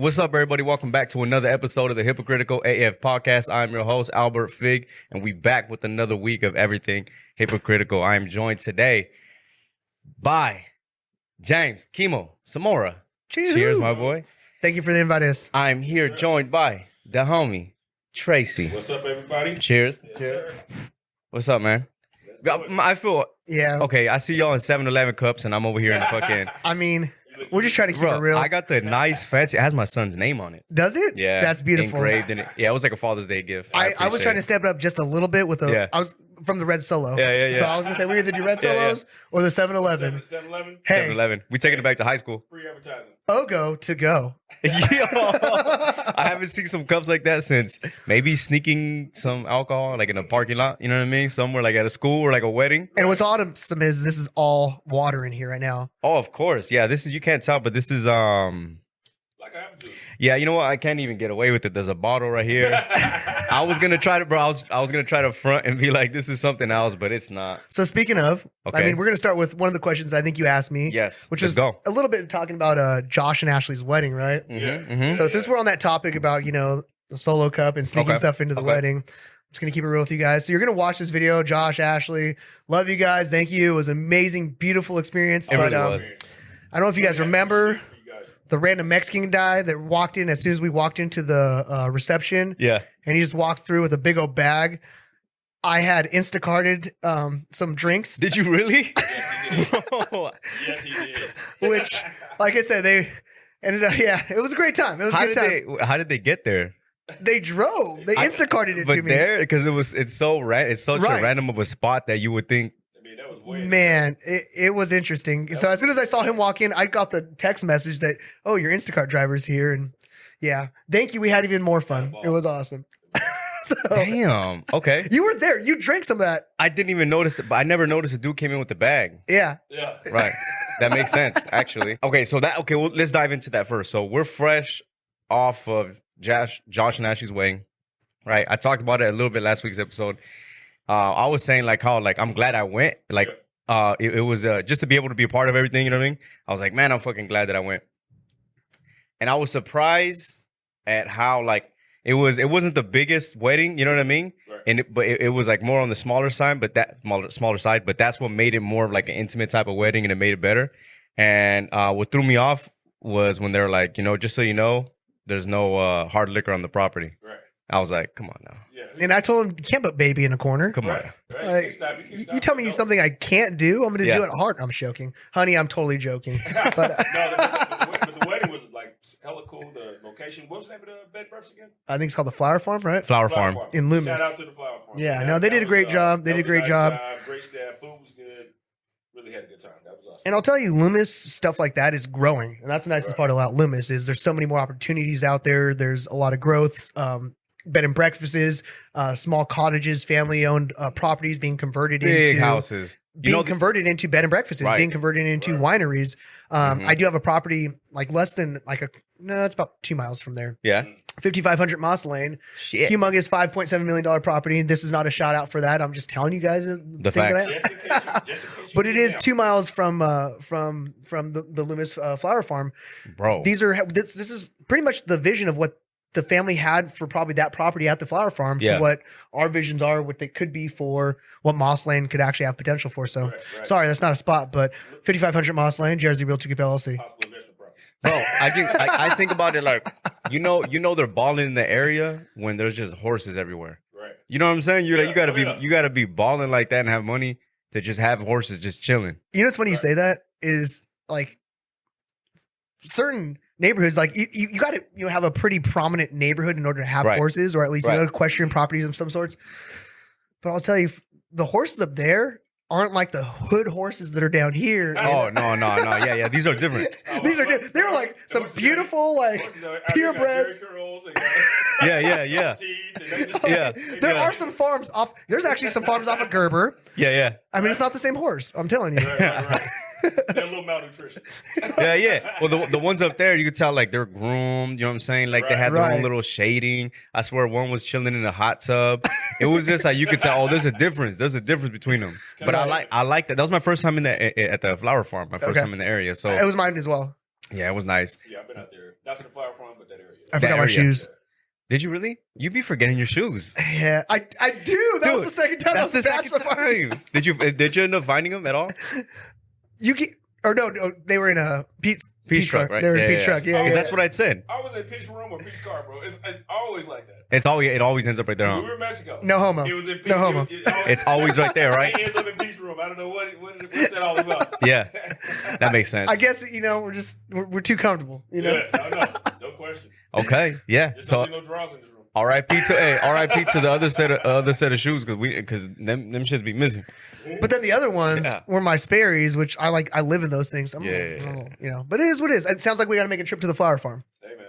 What's up, everybody? Welcome back to another episode of the Hypocritical AF podcast. I'm your host, Albert Fig, and we back with another week of everything hypocritical. I am joined today by James, Kimo, Zamora. Cheers, my boy. Thank you for the invite us. I'm here joined by the homie, Tracy. What's up, everybody? Cheers. Yes, Cheers. sir. What's up, man? I feel, okay, I see y'all in 7-Eleven cups, and I'm over here in fucking... I mean, we're just trying to keep Bro, it real. I got the nice fancy... It has my son's name on it. Does it? Yeah. That's beautiful. Engraved in it. Yeah, it was like a Father's Day gift. I was trying to step it up just a little bit with Yeah. I was from the Red Solo. Yeah. So I was going to say, we either do Red Yeah, yeah. Solos or the 7-Eleven. 7-Eleven? Hey, 7-Eleven. We taking it back to high school. Free advertising. Ogo to go. Yo, I haven't seen some cups like that since maybe sneaking some alcohol like in a parking lot. You know what I mean? Somewhere like at a school or like a wedding. And what's awesome is this is all water in here right now. Oh, of course. Yeah, this is, you can't tell, but this is Like I have to. yeah, you know what? I can't even get away with it. There's a bottle right here. I was gonna try to, bro. I was gonna try to front and be like, this is something else, but it's not. So speaking of, Okay. I mean, we're going to start with one of the questions I think you asked me. Yes. Which let's was go. a little bit talking about Josh and Ashley's wedding, right? Mm-hmm. So since we're on that topic about, the solo cup and sneaking Okay. stuff into the Okay. wedding, I'm just going to keep it real with you guys. So you're going to watch this video. Josh, Ashley, love you guys. Thank you. It was an amazing, beautiful experience. It but really was. I don't know if you guys remember You guys. the random Mexican guy that walked in as soon as we walked into the reception, Yeah. and he just walked through with a big old bag. I had Instacarted some drinks, Did you really? Bro, Yes, he did. which, like I said, they ended up, it was a great time. It was a how good did time. how did they get there? They drove. They Instacarted it But to me. there, because it's such Right. a random of a spot that you would think. I mean, that was way. Man, it was interesting. So as soon as I saw him walk in, I got the text message that, oh, your Instacart driver's here. And yeah, thank you. We had even more fun. It was awesome. So Damn. Okay. you were there. You drank some of that. I didn't even notice it, but I never noticed a dude came in with the bag. Yeah. Yeah. Right. That makes sense, actually. Okay, well, let's dive into that first. So we're fresh off of Josh and Ashley's wedding, right? I talked about it a little bit last week's episode. I was saying like how like I'm glad I went. Like it was just to be able to be a part of everything. You know what I mean? I was like, man, I'm fucking glad that I went. And I was surprised at how like it wasn't the biggest wedding. You know what I mean? Right. And it was like more on the smaller side, but smaller side. But that's what made it more of like an intimate type of wedding, and it made it better. And what threw me off was when they were like, just so you know, there's no hard liquor on the property. Right. I was like, come on now, Yeah. And I told him, you can't put baby in a corner. come Right. on. Right. Like, can't stop, you can't tell me stop. something I can't do, I'm going to Yeah. do it hard. I'm joking. Honey, I'm totally joking. But No, but the wedding was like hella cool. The location. What was the name of the bed births again? I think it's called the Flower Farm, right? Flower Farm. In Loomis. Shout out to the Flower Farm. Yeah, That- no, they that did a was, great job. They that did a was great nice job. Great staff. Food was good. Really had a good time. That was awesome. And I'll tell you, Loomis, stuff like that is growing. And that's the nicest part about Loomis is there's so many more opportunities out there. There's a lot of growth. Bed and breakfasts, small cottages, family-owned properties being converted Big into houses. converted into bed and breakfasts, Right. being converted into wineries. I do have a property like less than it's about 2 miles from there. Yeah. 5500 Moss Lane, Shit. humongous $5.7 million property. This is not a shout out for that. I'm just telling you guys The thing that facts. Just in case you but it get is down. 2 miles from the Loomis Flower Farm. Bro. These are this is pretty much the vision of what the family had for probably that property at the Flower Farm Yeah. to what our visions are, what they could be for what Moss Lane could actually have potential for. So Right. sorry, that's not a spot, but 5500 Moss Lane, JRZ Realty Group LLC. Possible investment property. Bro, I think about it like, they're balling in the area when there's just horses everywhere. Right. You know what I'm saying? You Yeah, you gotta be balling like that and have money to just have horses just chilling. You know what's funny you say that is like certain neighborhoods, like you got to have a pretty prominent neighborhood in order to have Right. horses, or at least Right. equestrian properties of some sorts. But I'll tell you, the horses up there aren't like the hood horses that are down here. Oh no. Yeah. These are different. These are different. They're like some beautiful, like purebreds. Yeah. Yeah. There are some farms off. There's actually some farms off of Gerber. Yeah. I mean, it's not the same horse. I'm telling you. Right. They're a little malnutrition. Yeah. Well, the ones up there, you could tell like they're groomed. You know what I'm saying? Like they had their Right. own little shading. I swear, one was chilling in a hot tub. It was just like you could tell. Oh, there's a difference. There's a difference between them. But I like that. That was my first time at the Flower Farm. My first Okay. time in the area. So It was mine as well. Yeah, it was nice. Yeah, I've been out there. Not to the Flower Farm, but that area. I forgot my area. shoes. Did you really? You be forgetting your shoes. Yeah, I do. That was the second time. That's I the was second time. Did you end up finding them at all? You get or no, they were in a Pete's truck, right? They were in Yeah, Pete's truck. Yeah, Because yeah. that's what I'd said. I was in Pete's room or Pete's car, bro. It's always like that. It always ends up right there. When Huh? we were in Mexico. No homo. It was in Pete's. No homo. It's always right there, right? It ends up in Pete's room. I don't know what's that all about. Yeah, that makes sense. I guess we're too comfortable. Yeah, no question. Okay, yeah. Just So don't be no draws in this room. R.I.P. to the other set of shoes because them shits be missing. But then the other ones Yeah. were my Sperry's, which I like. I live in those things. Yeah. But it is what it is. It sounds like we got to make a trip to the flower farm. Hey, man.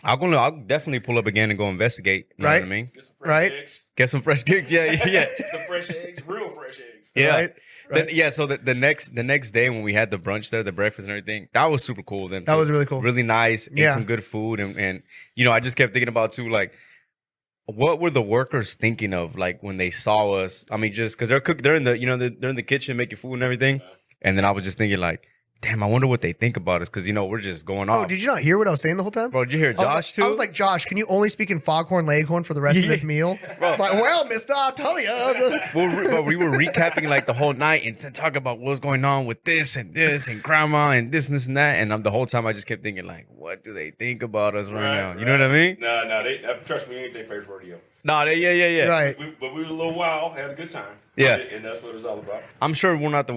I'll definitely pull up again and go investigate. You know Right. what I mean? Get some fresh Right. eggs. Get some fresh gigs. Yeah. Some fresh eggs. Real fresh eggs. Yeah. Right? Then, yeah. So the next day when we had the brunch there, the breakfast and everything, that was super cool. Then That was really cool. really nice. Ate Yeah. some good food and I just kept thinking about too what were the workers thinking of like when they saw us? I mean, just because they're in the they're in the kitchen making food and everything, and then I was just thinking like, damn, I wonder what they think about us because we're just going off. Oh, did you not hear what I was saying the whole time? Bro, did you hear Josh too? I was like, Josh, can you only speak in foghorn leghorn for the rest of this meal? It's like, well, mister, I'll tell you. we were recapping like the whole night and talking about what was going on with this and grandma and this and that. And the whole time I just kept thinking like, what do they think about us right now? You know what I mean? No, trust me, ain't their first rodeo. No, yeah. Right. But we were a little wild, had a good time. Yeah. And that's what it's all about. I'm sure we're not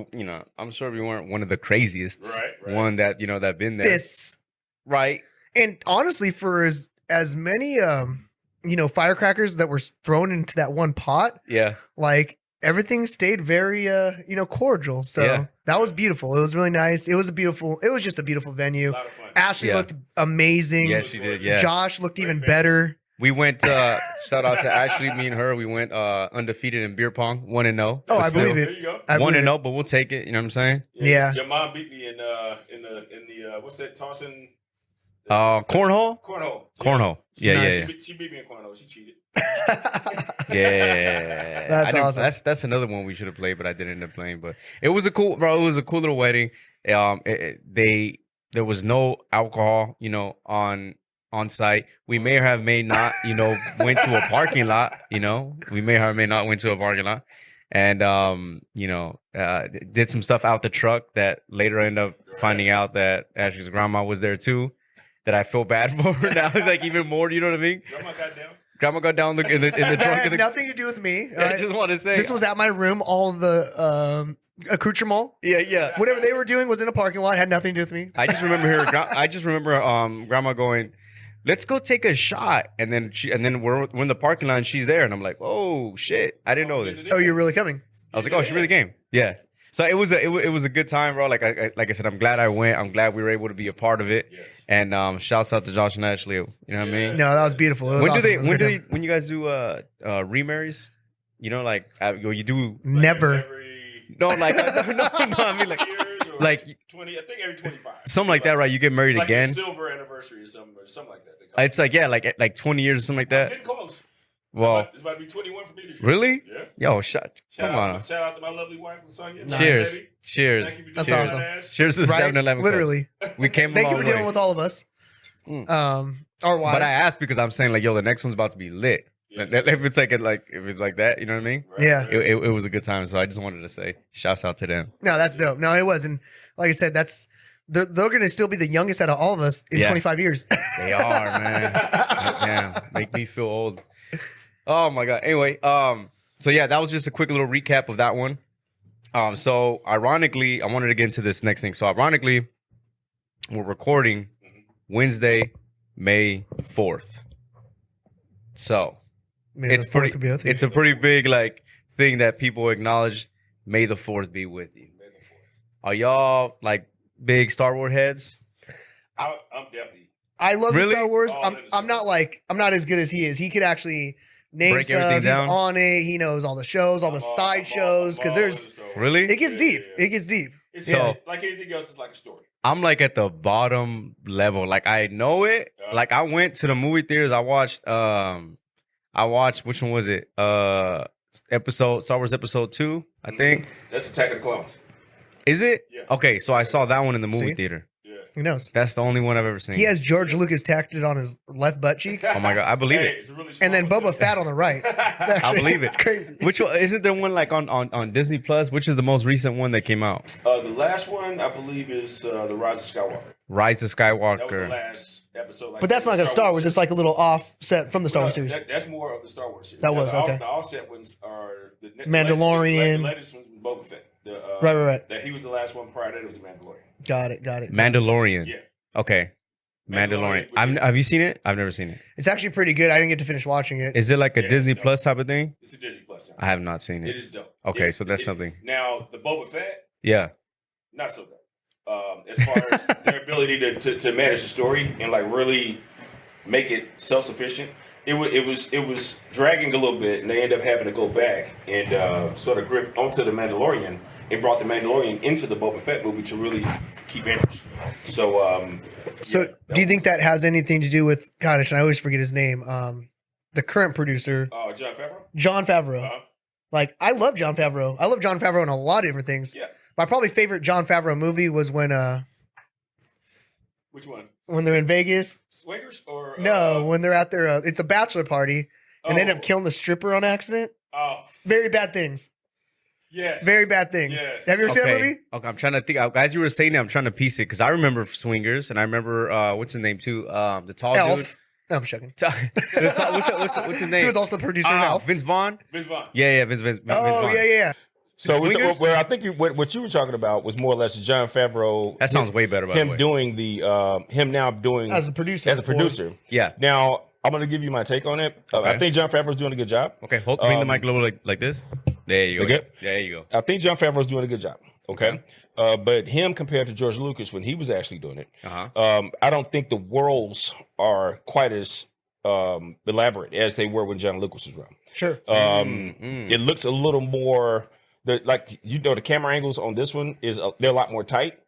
I'm sure we weren't one of the craziest. Right. One that, that been there. Fists. Right. And honestly, for as many firecrackers that were thrown into that one pot, Yeah. like everything stayed very cordial. So Yeah. that was beautiful. It was really nice. It was just a beautiful venue. A lot of fun. Ashley Yeah. looked amazing. Yeah, she did. Yeah. Josh looked even Great better. We went, shout out to Ashley, me and her. We went undefeated in beer pong, 1-0. Oh, But I still, believe There it. you go. I believe 1-0, but we'll take it. You know what I'm saying? Yeah. Your mom beat me in the what's that tossing? Cornhole? Cornhole. Cornhole. Yeah, Nice. She beat me in cornhole. She cheated. yeah. That's I didn't- awesome. That's another one we should have played, but I didn't end up playing. But it was a cool little wedding. There was no alcohol, on site. We may or have may not, went to a parking lot. We may or have may not went to a parking lot, and did some stuff out the truck that later ended up finding out that Ashley's grandma was there too. That I feel bad for her now, like even more. You know what I mean? Grandma got down. Grandma got down in the That trunk had of the. nothing to do with me. all I right? just want to say This was at my room. All the accoutrement, yeah. whatever they were doing, was in a parking lot. Had nothing to do with me. I just remember grandma going, "Let's go take a shot," and then we're in the parking lot and she's there, and I'm like, "Oh shit, I didn't know this." Oh, you're really coming? I was like, "Oh, she really came." Yeah. So it was a good time, bro. Like I said, I'm glad I went. I'm glad we were able to be a part of it. Yes. And shouts out to Josh and Ashley. You know what I mean? No, that was beautiful. It was When awesome. It was a good time. when you guys do remarries? You do Never. Every no like no, I mean like years or like 20. I think every 25. something like that, right? You get married It's like again. a silver anniversary or something like that. They call it. It's like like 20 years or something like that. Getting close. Well, It's about to be 21 for me this year. really? Yeah. Yo, come on. Shout out to my lovely wife, Lasonia. Nice. Cheers. Baby. Cheers. Thank you for That's sharing awesome. that ass. Cheers to the Right? 7-Eleven. Literally. We came a Thank you long for dealing way. with all of us. Mm. Our wives. But I asked because I'm saying like, yo, the next one's about to be lit. Yes. If it's like that, you know what I mean? Right, Yeah. right. It was a good time, so I just wanted to say shouts out to them. No, that's dope. No, it wasn't. Like I said, they're going to still be the youngest out of all of us in Yeah. 25 years. They are, man. Damn, make me feel old. Oh my god. Anyway, so yeah, that was just a quick little recap of that one. So ironically, I wanted to get into this next thing. So ironically, we're recording Wednesday, May 4th. So May it's the fourth pretty. would be with you. It's a pretty big like thing that people acknowledge. May the 4th be with you. Are y'all like big Star Wars heads? I'm definitely. I love Really? the Star Wars. All in the I'm not as good as he is. He could actually name Break stuff. everything He's down? on it. He knows all the shows, all the side shows. Because there's Really? it gets Yeah, deep. yeah. It gets deep. It's So- like anything else, it's like a story. I'm like at the bottom level. Like I know it. Yeah. Like I went to the movie theaters. I watched which one was it? Star Wars episode 2, I think. That's Attack of the Clones. Is it? Yeah. Okay, so I saw that one in the movie See? theater. Yeah. Who knows? That's the only one I've ever seen. He has George Lucas tacked on his left butt cheek, Oh my god, I believe it. It's a really and then small Boba one, Fett on the right. I believe it. It's crazy. Which one isn't there one like on Disney Plus? Which is the most recent one that came out? The last one, I believe, is The Rise of Skywalker. Rise of That was the Skywalker. last episode. Like But that's not like a Star Wars. It's like a little offset from the Star Wars series. That's more of the Star Wars series. That was, okay. The offset ones are the Mandalorian. The latest ones was Boba Fett. Right. That he was the last one. Prior to that, it was the Mandalorian. Got it. Mandalorian. Yeah. Okay. Mandalorian. Have you seen it? I've never seen it. It's actually pretty good. I didn't get to finish watching it. Is it like a Yeah, Disney it's dope. Plus type of thing? It's a Disney Plus. Yeah. I have not seen It it. is dope. Okay, Yeah, so that's something. Now the Boba Fett, Yeah. not so dope. As far as their ability to manage the story and like really make it self sufficient, it was dragging a little bit, and they ended up having to go back and sort of grip onto the Mandalorian and brought the Mandalorian into the Boba Fett movie to really keep interest. So, Do you think that has anything to do with? Gosh, and I always forget his name. The current producer, Jon Favreau? John Favreau. Uh-huh. Like, I love John Favreau. I love John Favreau in a lot of different things. Yeah. My probably favorite John Favreau movie was when Which one? they're in Vegas. Swingers or No, when they're at their it's a bachelor party and they end Oh. up killing the stripper on accident. Oh, Very bad things. yes. Very bad things. Yes. Have you ever seen that movie? Okay, I'm trying to think. As you were saying it, I'm trying to piece it because I remember Swingers and I remember what's his name too? The tall dude. Elf. No, I'm joking. What's his name? He was also the producer in Elf. Vince Vaughn. Vince Vaughn. Yeah, Vince Oh, Vaughn. yeah. So Swingers? where I think what you were talking about was more or less John Favreau. That sounds way better. By the Him way. doing the him now doing As a producer. As a producer. Yeah. Now I'm going to give you my take on it. Okay. I think John Favreau's doing a good job. Okay, bring the mic a little like this. There you go. Okay. There you go. I think John Favreau's doing a good job. Okay. But him compared to George Lucas when he was actually doing it, I don't think the worlds are quite as elaborate as they were when John Lucas was around. Sure. It looks a little more the camera angles on this one they're a lot more tight.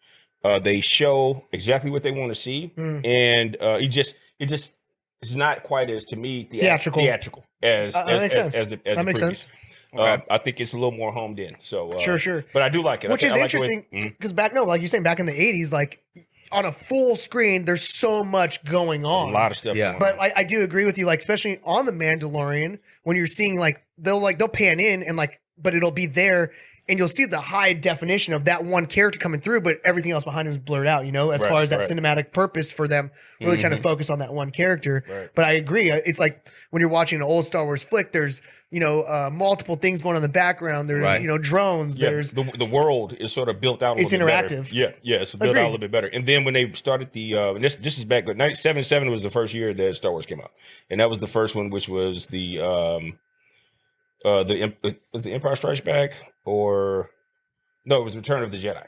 They show exactly what they want to see, and it's not quite as, to me, theatrical as that makes sense. as the That makes previous. sense. I think it's a little more homed in. So Sure. But I do like it, Which is I like the way- interesting because like you're saying, back in the 80s, like on a full screen, there's so much going on. a lot of stuff. Yeah. going But on. I do agree with you, like especially on the Mandalorian, when you're seeing like they'll pan in and but it'll be there, and you'll see the high definition of that one character coming through, but everything else behind him is blurred out. As Right, far as that right. cinematic purpose for them, really trying to focus on that one character. Right. But I agree, it's like when you're watching an old Star Wars flick, there's multiple things going on in the background. There's Right. drones. Yeah, There's the world is sort of built out a It's little bit better. interactive. Yeah, it's built out a little bit better. And then when they started and this is back, but 1977 was the first year that Star Wars came out, and that was the first one, which was was the Empire Strikes Back, or no, it was Return of the Jedi.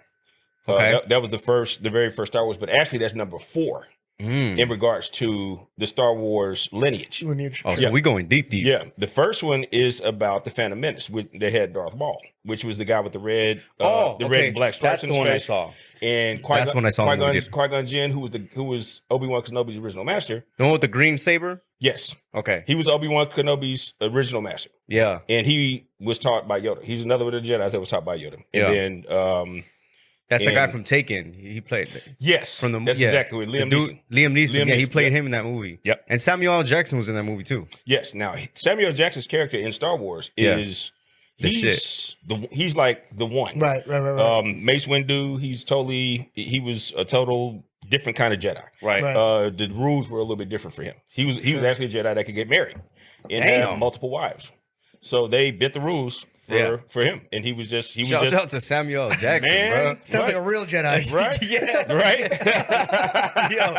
Okay. That was the very first Star Wars, but actually that's number 4 in regards to the Star Wars lineage. Oh, so we going deep. Yeah, the first one is about the Phantom Menace. They had Darth Maul, which was the guy with the red, red and black stripes. That's in the his one I face. saw. And That's when I saw the movie. Qui-Gon Jinn, who was Obi-Wan Kenobi's original master. The one with the green saber. Yes, Okay. he was Obi-Wan Kenobi's original master, Yeah. and he was taught by Yoda. He's another one of the Jedi that was taught by Yoda. Yeah. And then, That's the guy And- from Taken. He played. yes, From the that's yeah. exactly what The Liam dude- Neeson. Liam Neeson. Liam Yeah, he Neeson, played yeah. him in that movie. Yep. And Samuel L. Jackson was in that movie too. Yes. Now Samuel Jackson's character in Star Wars Yeah. is The he's like the one. right. Mace Windu, he was a total different kind of Jedi. Right. The rules were a little bit different for him. He was actually a Jedi that could get married and Damn. have multiple wives. So they bit the rules for him, and he was just Shout out to Samuel L. Jackson, Man. bro. Sounds like a real Jedi. right, Yo.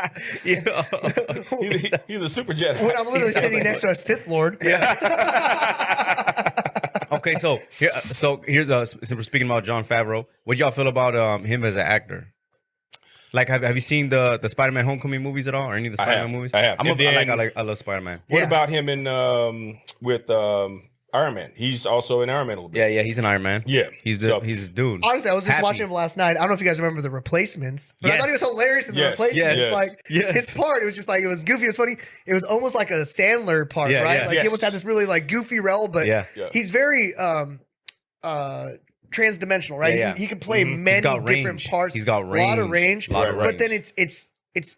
he's a super Jedi. When I'm literally sitting next to a Sith Lord. Okay, so here's since we're speaking about Jon Favreau, what y'all feel about him as an actor? Like, have you seen the Spider-Man Homecoming movies at all, or any of the I Spider-Man have. movies? I have. And then- I love Spider-Man. What Yeah. about him with Iron Man? He's also in Iron Man a little bit. Yeah, he's an Iron Man. Yeah. he's So- his dude. Honestly, I was just Happy. watching him last night. I don't know if you guys remember The Replacements, but I thought he was Yes. hilarious in The Yes. Replacements. Yes. Like Yes. his part, it was just like it was goofy. It was funny. It was almost like a Sandler part, Yeah, right? yeah. Like Yes. he almost had this really like goofy role, but Yeah. Yeah. he's very transdimensional, right? Yeah, yeah. He can play He's many got different range. parts. He's got a lot of range. range. Lot of But range. then it's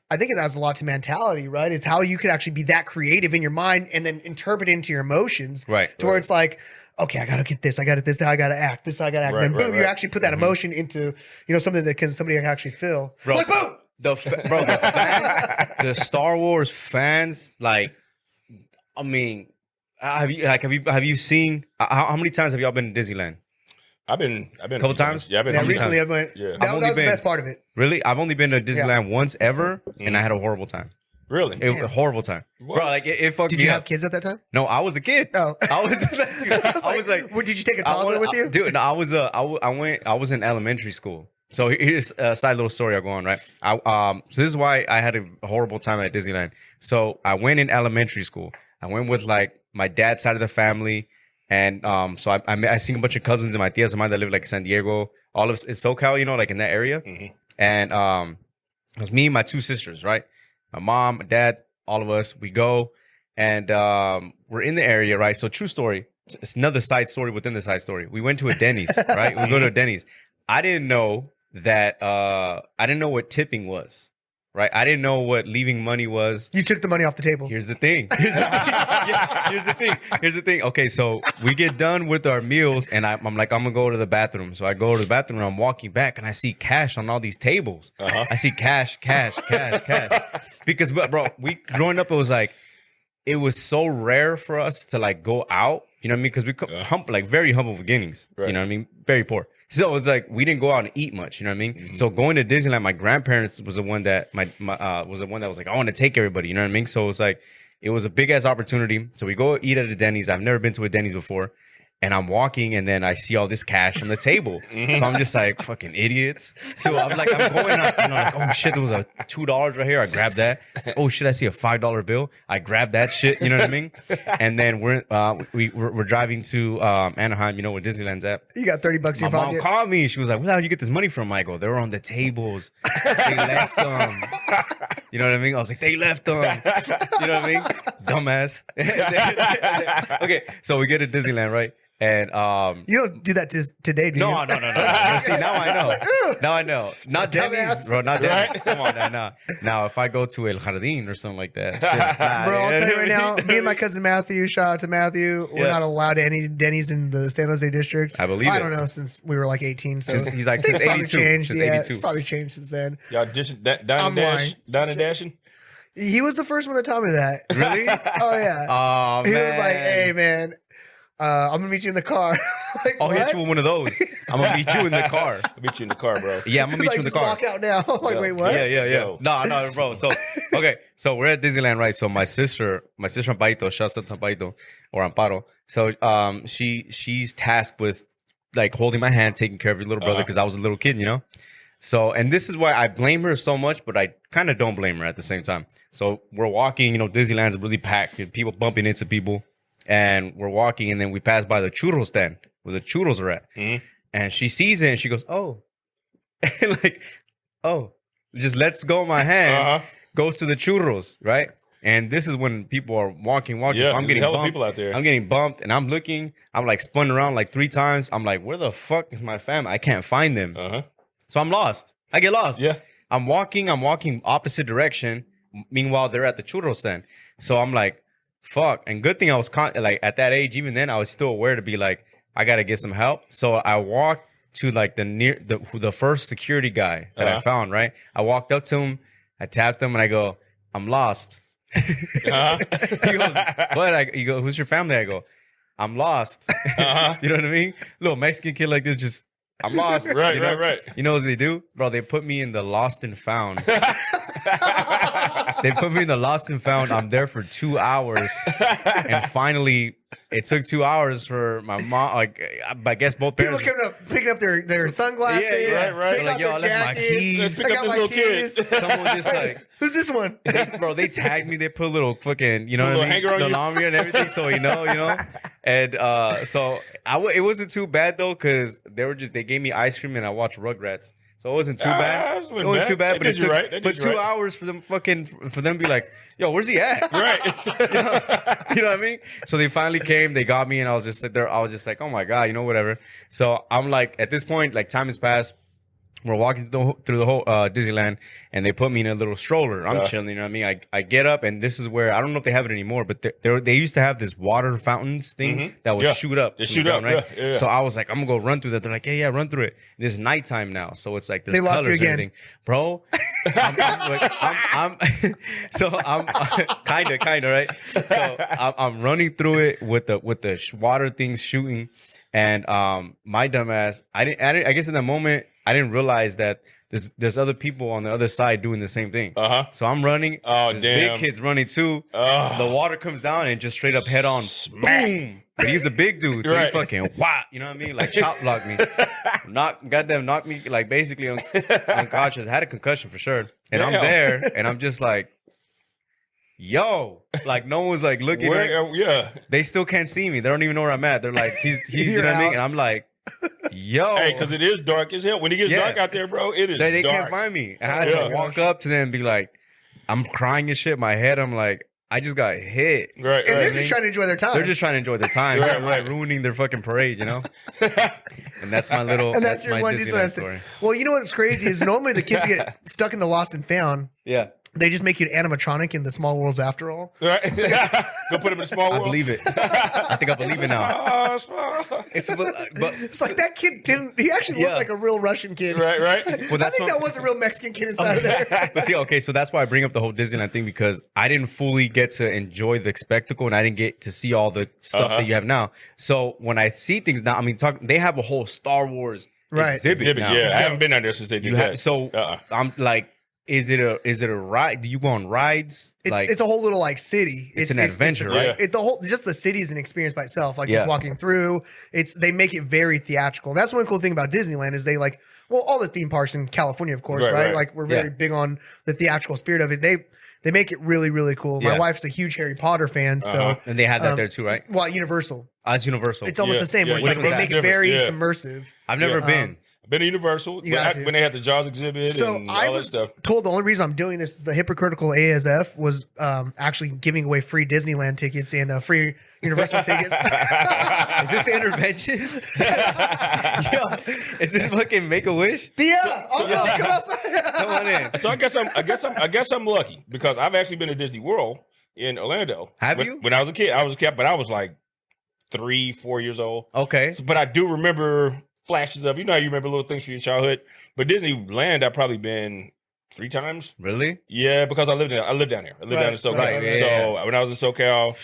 I think it has a lot to mentality, right? It's how you can actually be that creative in your mind and then interpret it into your emotions, Right. To where it's like, okay, I gotta get this, I gotta this, I gotta act, this, I gotta act. Right, And then boom, right, you right. actually put that emotion into something that somebody can actually feel. Bro. Like boom. The fans, the Star Wars fans, like, I mean, have you seen how many times have y'all been to Disneyland? I've been a Couple few times? Yeah, I've been Yeah, a few recently times. I went. Yeah. That I've only was the been- best part of it. Really? I've only been to Disneyland once ever, and I had a horrible time. Really? It was a horrible time, What? bro. Like it fucked Did me you up. have kids at that time? No, I was a kid. Oh. I was. Dude, I was like, what, did you take a I toddler went- with you? dude. No, I was. I was in elementary school. So here's a side little story I'll go on, right? So this is why I had a horrible time at Disneyland. So I went in elementary school. I went with like my dad's side of the family, and so I seen a bunch of cousins and my tias of mine that live like San Diego, all of it's SoCal, like in that area. And it was me and my two sisters, right? My mom, my dad, all of us. We go, and we're in the area, right? So true story. It's another side story within the side story. We went to a Denny's, right? We go to a Denny's. I didn't know that. I didn't know what tipping was, right? I didn't know what leaving money was. You took the money off the table. Here's the thing. Here's the thing. Okay, so we get done with our meals, and I'm like, I'm gonna go to the bathroom. So I go to the bathroom, and I'm walking back, and I see cash on all these tables. I see cash. Because, bro, we growing up, it was so rare for us to like go out. You know what I mean? Because we come like very humble beginnings. Right. You know what I mean? Very poor. So it's like we didn't go out and eat much. You know what I mean? So going to Disneyland, my grandparents was the one that was like, I want to take everybody. You know what I mean? So it's like it was a big ass opportunity. So we go eat at a Denny's. I've never been to a Denny's before. And I'm walking, and then I see all this cash on the table. So I'm just like, fucking idiots. So I'm going up, and I'm like, oh shit, there was a $2 right here. I grabbed that. I said, oh shit, I see a $5 bill. I grabbed that shit. You know what I mean? And then we're driving to Anaheim. You know where Disneyland's at. You got $30 in My your mom pocket. called me. She was like, where the hell did you get this money from? I go, they were on the tables. They left them. You know what I mean? I was like, they left them. You know what I mean? Dumbass. Okay, so we get to Disneyland, right? And You don't do that today, do you? no. See, now I know. Now I know. Not Denny's, Dumbass. bro. Not Denny's. Come on, now. Now, if I go to El Jardín or something like that, it's good. Nah, Bro, I'll you tell know you right what I now, mean? me and my cousin Matthew, shout out to Matthew, we're Yeah. not allowed any Denny's in the San Jose district. I believe I it. don't know, since we were like 18. So Since- he's like, things since probably 82. changed. Since Yeah, 82. it's probably changed since then. Y'all dishing down I'm and dash, lying. down and dashing. He was the first one that taught me that. Really? Oh, yeah. Oh, He man. was like, hey, man, I'm going to meet you in the car. Like, I'll hit what? you with one of those. I'm going to meet you in the car. I'll meet you in the car, bro. Yeah, I'm going to He's meet like, you in the just car. walk out now. I'm like, Yeah. wait, what? Yeah. Yo. No, bro. So, okay. So we're at Disneyland, right? So my sister Ampaito, shouts out to Ampaito or Amparo. So, she's tasked with like holding my hand, taking care of your little brother because I was a little kid, you know? So, and this is why I blame her so much, but I kind of don't blame her at the same time. So we're walking, Disneyland's really packed, people bumping into people, and we're walking, and then we pass by the churro stand where the churros are at. And she sees it and she goes, oh, like, oh, just lets go of my hand, goes to the churros, right? And this is when people are walking. Yeah, so I'm getting hella bumped. people out there. I'm getting bumped, and I'm looking. I'm like spun around like 3 times. I'm like, where the fuck is my family? I can't find them. So I'm lost. I get lost. Yeah. I'm walking opposite direction. Meanwhile, they're at the churro stand. So I'm like, fuck. And good thing I was like at that age, even then, I was still aware to be like, I gotta get some help. So I walked to like the first security guy that I found. Right. I walked up to him. I tapped him and I go, I'm lost. He goes, what? He goes, who's your family? I go, I'm lost. You know what I mean? Little Mexican kid like this, just I'm lost. Right, you know? right. You know what they do, bro? They put me in the lost and found. They put me in the lost and found. I'm there for 2 hours, and finally, it took 2 hours for my mom. Like, I guess both People parents. coming up, picking up their sunglasses. Yeah, right. Picking Like, up yo, I their left my jackets. keys. Let's pick I up got this my little kid. keys. Someone just like. Who's this one? Bro, they tagged me. They put a little fucking, you know Put a what I mean, little hanger on you. Lamia and everything. So you know. And so it wasn't too bad though, because they gave me ice cream and I watched Rugrats, so it wasn't too bad. it wasn't It wasn't too bad, They but did it you took right. They did but you 2 right. hours for them to be like, yo, where's he at? Right. You know what I mean? So they finally came, they got me, and I was just there. I was just like, oh my God, whatever. So I'm like, at this point, like time has passed. We're walking through the whole Disneyland, and they put me in a little stroller. I'm chilling, you know what I mean? I get up, and this is where, I don't know if they have it anymore, but they used to have this water fountains thing that would shoot up. They shoot up, right? yeah. So I was like, I'm going to go run through that. They're like, yeah, run through it. And it's nighttime now, so it's like, there's They lost you colors and again. everything. Bro, I'm kind of, right? So I'm running through it with the water things shooting, and my dumb ass, I guess in that moment, I didn't realize that there's other people on the other side doing the same thing. So I'm running. Oh, this damn. big kid's running too. The water comes down and just straight up head on, boom. But he's a big dude, so he Right. fucking you know what I mean? Like chop blocked me, knocked me like basically unconscious. I had a concussion for sure, and I'm Damn. there, and I'm just like, yo, like no one's like looking. Yeah. They still can't see me. They don't even know where I'm at. They're like, he's you You're know what I mean? out. And I'm like, yo. Hey, because it is dark as hell. When it gets Yeah. dark out there, bro, it is They dark. can't find me. And I had Yeah. to walk up to them and be like, I'm crying and shit. In my head, I'm like, I just got hit. Right, And they're right. just trying to enjoy their time. They're just trying to enjoy the time. Right, I'm like right. ruining their fucking parade, And that's my little. and that's your my one Disneyland Disneyland story. Well, you know what's crazy is normally the kids get stuck in the lost and found. Yeah, They just make you an animatronic in the small worlds after all. Right. Go put him in a small I world. believe it. I think I believe it now. Oh, small. It's but It's like that kid didn't. He actually looked Yeah. like a real Russian kid. Right, right. well, I that's think what, that was a real Mexican kid inside of there. But see, okay, so that's why I bring up the whole Disneyland thing, because I didn't fully get to enjoy the spectacle, and I didn't get to see all the stuff that you have now. So when I see things now, I mean, they have a whole Star Wars Right. exhibit now. Yeah, I haven't been out there since they did You that. have, so I'm like, is it a ride? Do you go on rides? It's a whole little like city. It's an adventure, right? The whole just the city is an experience by itself. Like Yeah. just walking through, they make it very theatrical. And that's one cool thing about Disneyland is they like all the theme parks in California, of course, Right, right? right. Like we're very Yeah. big on the theatrical spirit of it. They make it really really cool. Yeah. My wife's a huge Harry Potter fan, so and they had that there too, right? well, Universal. It's Universal. It's almost Yeah, the same. yeah, where it's like which they one's make that? it very Different, yeah. submersive. I've never been. I've been to Universal You got to. when they had the Jaws exhibit So and I all that was stuff. told the only reason I'm doing this, the Hypocritical ASF, was actually giving away free Disneyland tickets and free Universal tickets. Is this intervention? Yo, is this fucking Make a Wish? Yeah, I'll come outside. Come on in. So I guess I'm lucky because I've actually been to Disney World in Orlando. Have when, you? When I was a kid, but I was like 3-4 years old. Okay. But I do remember flashes of, how you remember little things from your childhood. But Disneyland, I've probably been 3 times. Really? Yeah, because I lived down here. I lived down in SoCal. right, yeah, So yeah. when I was in SoCal,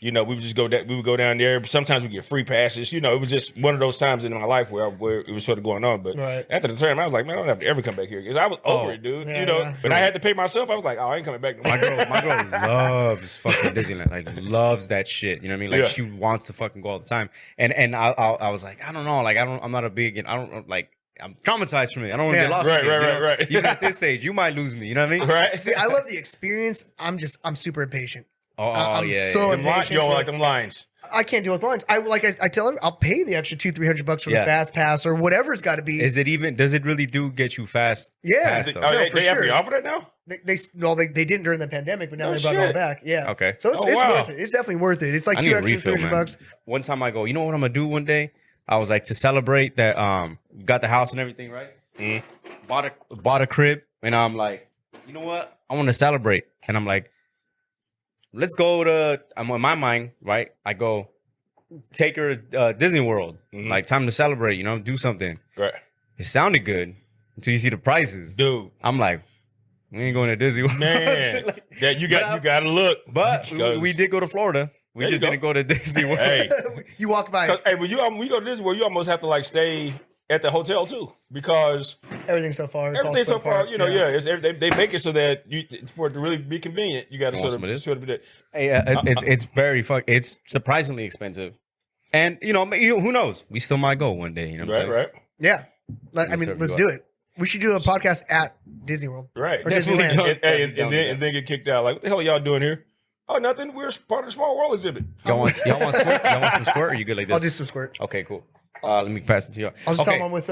we would just we would go down there. But sometimes we get free passes. It was just one of those times in my life where it was sort of going on. But Right. after the term, I was like, man, I don't have to ever come back here because I was over it, dude. Yeah, yeah. But I had to pay myself. I was like, oh, I ain't coming back no more. My girl loves fucking Disneyland. Like loves that shit. You know what I mean? Like Yeah. she wants to fucking go all the time. And I was like, I don't know. Like I'm not a big. I don't like. I'm traumatized from it. I don't want to Yeah. get lost. Right, again, right, you know? right, right. Even at this age, you might lose me. You know what I mean? Right? See, I love the experience. I'm super impatient. Oh, I'm yeah. so yeah. Them you don't like them lines. I can't deal with lines. I tell her I'll pay the extra $200-300 for Yeah. the fast pass or whatever it's got to be. Does it really do get you fast? Yeah. Fast, Is though? No, they for have sure. to offer that now? They didn't during the pandemic, but now Oh, they brought it all shit. back. Yeah. Okay. So it's, Oh, it's wow. worth it. It's definitely worth it. It's like I need a $200, refill, man. $300. One time I go, you know what I'm gonna do one day? I was like, to celebrate that got the house and everything, right? Bought a crib, and I'm like, you know what? I want to celebrate. And I'm like, let's go to, I'm in my mind, right? I go take her to Disney World. Like, time to celebrate, do something. Right. It sounded good until you see the prices. Dude. I'm like, we ain't going to Disney World. Man. Like, you got to look. but we did go to Florida. We There just you go. didn't go to Disney World. Hey. You walk by, Hey, when you go to Disney World, you almost have to like stay at the hotel too because everything so far. It's all everything so split far, apart. it's, they make it so that for it to really be convenient, you got to Want some of this? sort of be there. Hey, it's very it's surprisingly expensive, and who knows? We still might go one day. You know what I'm Right, saying? right, Yeah. I mean, serve let's you do it. We should do a podcast at Disney World. right. Or Definitely Disneyland. don't. And then get kicked out. Like, what the hell are y'all doing here? Oh, nothing. We're part of the Small World exhibit. Y'all want squirt? Y'all want some squirt? Or you good like this? I'll do some squirt. Okay, cool. Let me pass it to you. I'll just tell him I'm with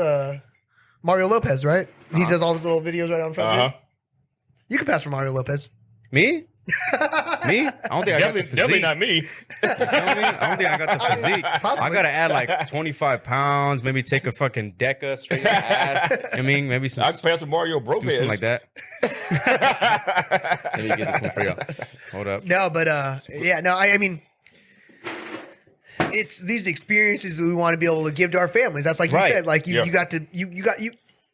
Mario Lopez, right? He does all his little videos right out in front of you. You can pass for Mario Lopez. Me? Me? I don't think I got the physique. Definitely not me. You know what I mean? I don't think I got the physique. Possibly. I gotta add like 25 pounds, maybe take a fucking Deca straight in the ass. You know what I mean? Maybe some I can pass with Mario Bro do something like that. Let me get this one for y'all. Hold up. No, but yeah, no, I mean, it's these experiences we want to be able to give to our families. That's like you Right. said, like Yeah. you got to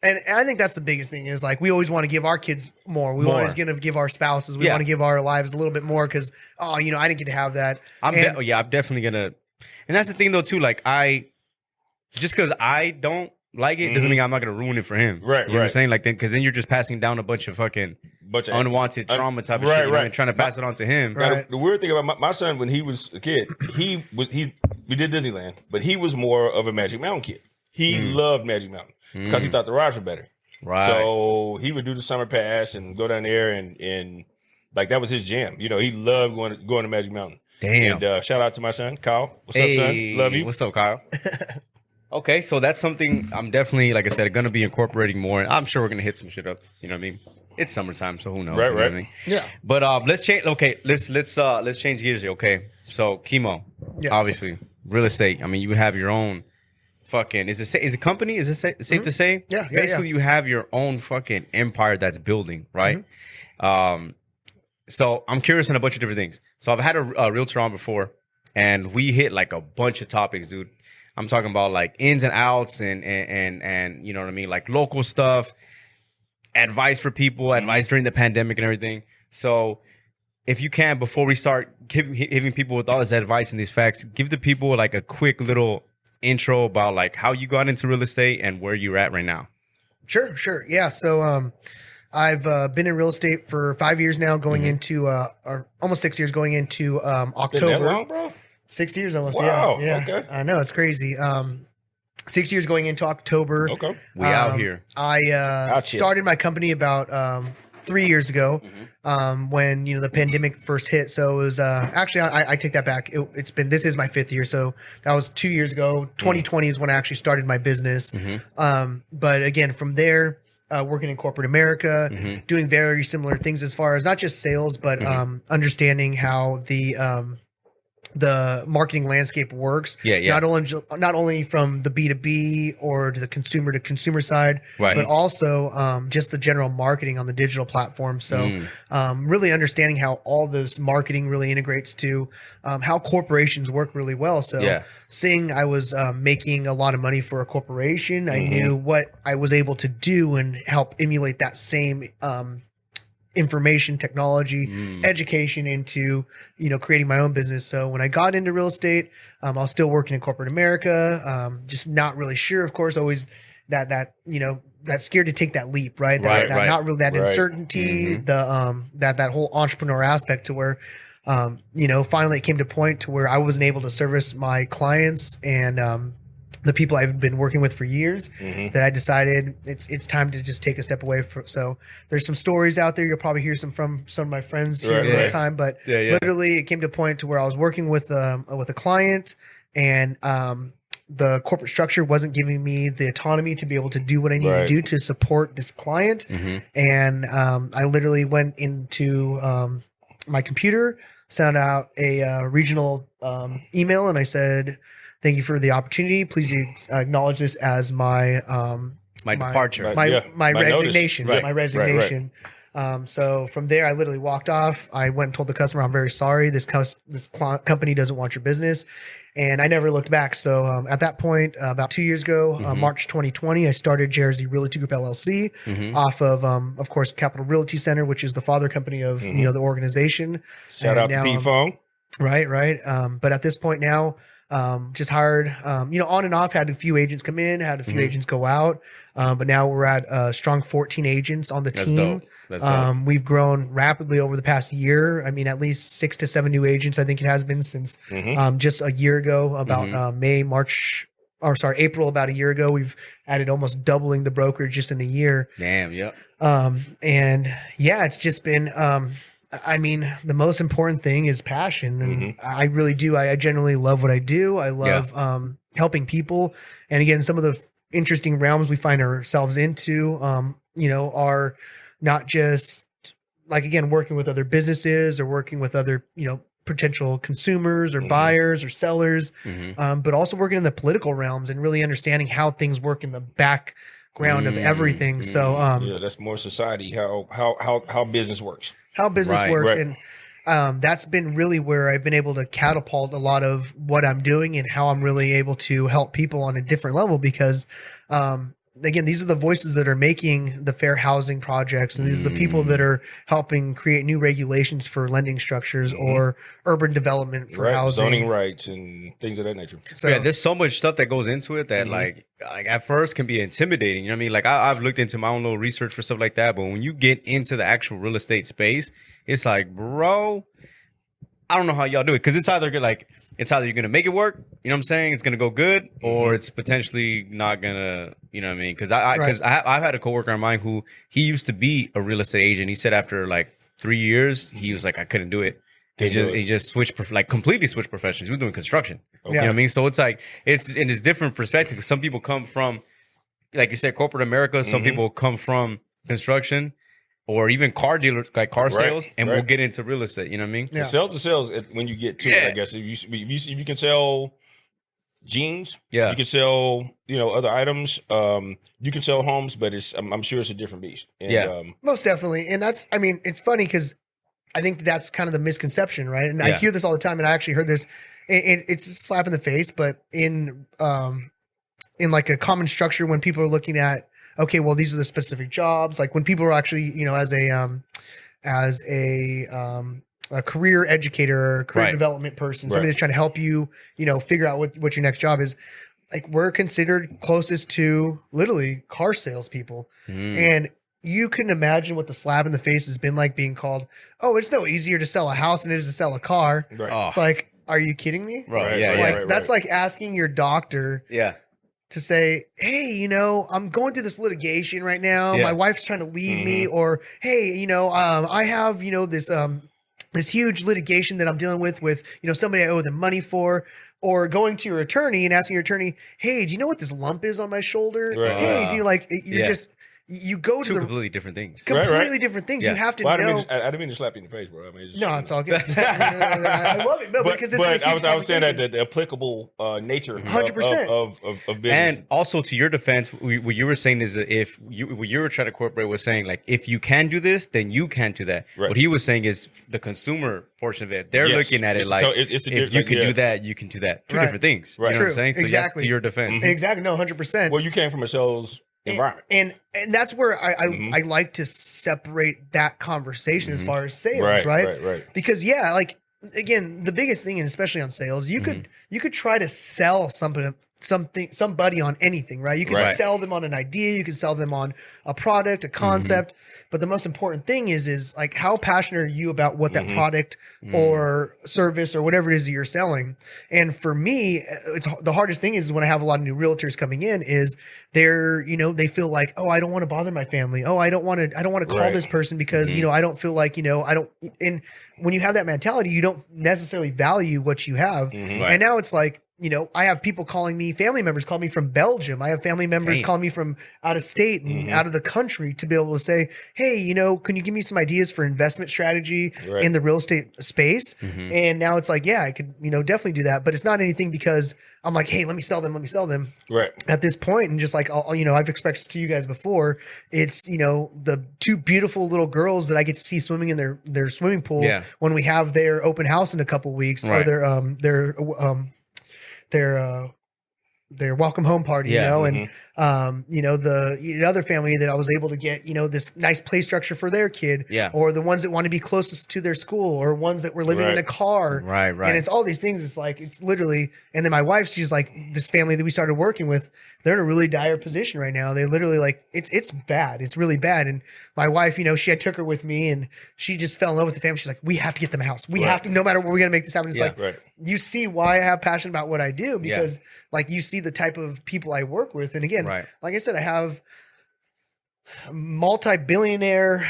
and I think that's the biggest thing is like we always want to give our kids more. We More. always going to give our spouses. We Yeah. want to give our lives a little bit more because I didn't get to have that. I'm And- I'm definitely gonna, and that's the thing though too. Like just because I don't like it doesn't mean I'm not gonna ruin it for him. Right, You know what I'm right. saying? Like because then you're just passing down a bunch of fucking Bunch of unwanted trauma type of right, shit. You know, right. and trying to pass it on to him. Right. Now, the weird thing about my son when he was a kid, we did Disneyland, but he was more of a Magic Mountain kid. He loved Magic Mountain because he thought the rides were better. Right. So he would do the summer pass and go down there and like that was his jam. You know, he loved going to Magic Mountain. Damn. And shout out to my son, Kyle. What's up, son? Love you. What's up, Kyle? Okay, so that's something I'm definitely, like I said, going to be incorporating more. I'm sure we're going to hit some shit up. You know what I mean? It's summertime, so who knows? Right, you know what I right. mean? Yeah. But let's change. Okay, let's change gears here. Okay, so Kimo, Yes. obviously, real estate. I mean, you have your own fucking. Is it company? Is it safe to say? Yeah, Basically, you have your own fucking empire that's building, right? So I'm curious on a bunch of different things. So I've had a realtor on before, and we hit like a bunch of topics, dude. I'm talking about like ins and outs and you know what I mean, like local stuff, advice for people, advice during the pandemic and everything. So if you can, before we start giving people with all this advice and these facts, give the people like a quick little intro about like how you got into real estate and where you're at right now. Sure. Yeah. So I've been in real estate for 5 years now, going into or almost 6 years, going into Been that October. long, bro? 6 years almost. Wow, Yeah. okay. I know it's crazy. 6 years going into October. Okay. We out here. I Gotcha. started my company about 3 years ago when the pandemic first hit. So it was actually I take that back. This is my 5th year. So that was 2 years ago. 2020 is when I actually started my business. But again, from there. Working in corporate America, doing very similar things as far as not just sales, but understanding how the marketing landscape works. Yeah. Not only from the B2B or to the consumer side, Right. but also just the general marketing on the digital platform. So really understanding how all this marketing really integrates to how corporations work really well. So Yeah. seeing I was making a lot of money for a corporation, I knew what I was able to do and help emulate that same information technology education into creating my own business. So when I got into real estate, I was still working in corporate America, just not really sure, of course, always that scared to take that leap, right? That Right. not really that Right. uncertainty, the that whole entrepreneur aspect to where finally it came to a point to where I wasn't able to service my clients and the people I've been working with for years, that I decided it's time to just take a step away from. So there's some stories out there. You'll probably hear from some of my friends here Right, in right. time, but Yeah. literally it came to a point to where I was working with a client and the corporate structure wasn't giving me the autonomy to be able to do what I needed Right. to do to support this client. And I literally went into my computer, sent out a regional email, and I said, "Thank you for the opportunity. Please acknowledge this as my Departure. Right. my Yeah. my My notice. resignation. Right. My Right, resignation." So from there, I literally walked off. I went and told the customer, "I'm very sorry. This company doesn't want your business," and I never looked back. So at that point, about 2 years ago, March 2020, I started JRZ Realty Group LLC off of course, Capital Realty Center, which is the father company of the organization. Shout out to now, P Fong. Right. But at this point now, just hired, on and off, had a few agents come in, had a few agents go out. But now we're at a strong 14 agents on the team. That's dope. We've grown rapidly over the past year. I mean, at least 6 to 7 new agents, I think it has been since just a year ago, about April, about a year ago. We've added almost doubling the brokerage just in a year. Damn. Yep. And yeah, it's just been, the most important thing is passion. And I really do. I genuinely love what I do. I love helping people. And again, some of the interesting realms we find ourselves into, are not just like, again, working with other businesses or working with other, potential consumers or buyers or sellers, but also working in the political realms and really understanding how things work in the background of everything. So, yeah, that's more society, how business works. how business Right, works. right. And that's been really where I've been able to catapult a lot of what I'm doing and how I'm really able to help people on a different level because, again, these are the voices that are making the fair housing projects, and these are the people that are helping create new regulations for lending structures or urban development for housing. Zoning rights and things of that nature. So, yeah, there's so much stuff that goes into it that like at first can be intimidating. You know what I mean? Like I've looked into my own little research for stuff like that, but when you get into the actual real estate space, it's like, bro, I don't know how y'all do it because it's either you're gonna make it work, you know what I'm saying? It's gonna go good, or it's potentially not gonna, you know what I mean? Because I've had a coworker of mine who he used to be a real estate agent. He said after like 3 years, he was like, I couldn't do it. He just switched completely switched professions. He was doing construction. You know what I mean? So it's like it's different perspective. Some people come from, like you said, corporate America. Some people come from construction. Or even car dealers, like car sales, and we'll get into real estate. You know what I mean? Yeah. Sales to sales when you get to it, I guess. If you can sell jeans, you can sell other items, you can sell homes, but I'm sure it's a different beast. And, most definitely. And that's, I mean, it's funny because I think that's kind of the misconception, right? And I hear this all the time, and I actually heard this. It's a slap in the face, but in like a common structure when people are looking at, okay, well, these are the specific jobs. Like when people are actually, as a career educator or career development person, somebody that's trying to help you, figure out what your next job is. Like we're considered closest to literally car salespeople. And you can imagine what the slap in the face has been like being called, oh, it's no easier to sell a house than it is to sell a car. Right. Oh. It's like, are you kidding me? Right. That's like asking your doctor to say, hey, I'm going through this litigation right now. My wife's trying to leave me, or hey, I have, this huge litigation that I'm dealing with, somebody I owe them money for, or going to your attorney and asking your attorney, hey, do you know what this lump is on my shoulder? Right. Hey, do you you go to Two the completely different things. completely different things. You have to Well, know. I didn't mean to slap you in the face, bro. I mean, No, it's all good. I love it. No, because it's a huge I was saying that conversation. the applicable nature 100%. of business. And also to your defense, what you were saying is that if what you were trying to incorporate was saying like, if you can do this, then you can do that. Right. What he was saying is the consumer portion of it. They're looking at it It's like, it's a if you different- can do that, you can do that. Two Right. different things. Right. You know what I'm saying? So Exactly. yes, to your defense. Exactly. No, 100%. well, you came from a sales environment. And that's where I like to separate that conversation as far as sales, Right. Because like again, the biggest thing, and especially on sales, you could try to sell somebody on anything, right? You can sell them on an idea, you can sell them on a product, a concept, but the most important thing is like how passionate are you about what that product or service or whatever it is that you're selling? And for me, it's the hardest thing is when I have a lot of new realtors coming in is they feel like, oh, I don't want to bother my family. Oh, I don't want to call this person because, I don't feel like, I don't. And when you have that mentality, you don't necessarily value what you have. And now it's like, I have people calling me, family members call me from Belgium. I have family members calling me from out of state and out of the country to be able to say, hey, can you give me some ideas for investment strategy in the real estate space? And now it's like, yeah, I could, definitely do that. But it's not anything because I'm like, hey, let me sell them. Right. At this point, and just like, I've expressed to you guys before, it's, the two beautiful little girls that I get to see swimming in their swimming pool when we have their open house in a couple weeks or their welcome home party, and the other family that I was able to get, this nice play structure for their kid, or the ones that want to be closest to their school, or ones that were living in a car, right. And it's all these things. It's like it's literally, and then my wife, she's like, this family that we started working with, they're in a really dire position right now. They literally like it's bad. It's really bad. And my wife, I took her with me, and she just fell in love with the family. She's like, we have to get them a house. We have to, no matter what, we're gonna make this happen. It's like you see why I have passion about what I do because like you see the type of people I work with, and again, like I said, I have multi-billionaire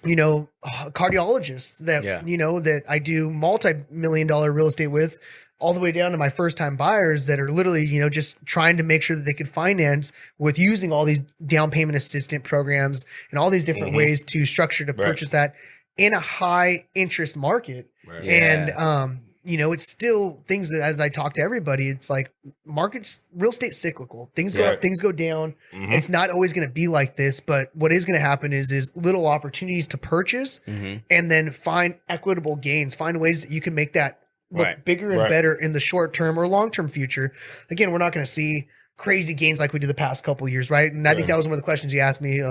cardiologists that, Yeah. that I do multi-million-dollar real estate with, all the way down to my first-time buyers that are literally, just trying to make sure that they could finance with using all these down payment assistant programs and all these different ways to structure to purchase that in a high interest market. Right. And, it's still things that, as I talk to everybody, it's like markets, real estate cyclical. Things go up, things go down. It's not always going to be like this, but what is going to happen is little opportunities to purchase and then find equitable gains, find ways that you can make that look bigger and better in the short term or long term future. Again, we're not going to see crazy gains like we did the past couple of years, right? And I think that was one of the questions you asked me,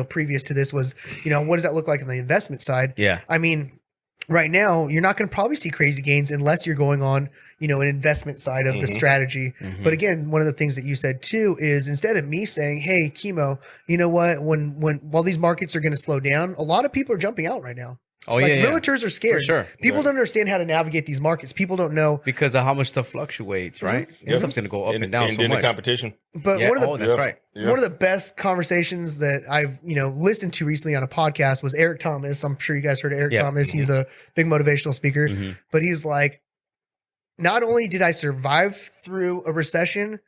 previous to this was, what does that look like on the investment side? Yeah. I mean, right now, you're not going to probably see crazy gains unless you're going on, an investment side of the strategy. But again, one of the things that you said too is instead of me saying, "Hey, Kimo, you know what? While these markets are going to slow down, a lot of people are jumping out right now." Oh, Realtors are scared. For sure. People don't understand how to navigate these markets. People don't know because of how much stuff fluctuates, right? Stuff's going to go up and down and so then much. the competition. But Yeah. one of the That's right. one of the best conversations that I've listened to recently on a podcast was Eric Thomas. I'm sure you guys heard of Eric Thomas. He's a big motivational speaker, but he's like, not only did I survive through a recession,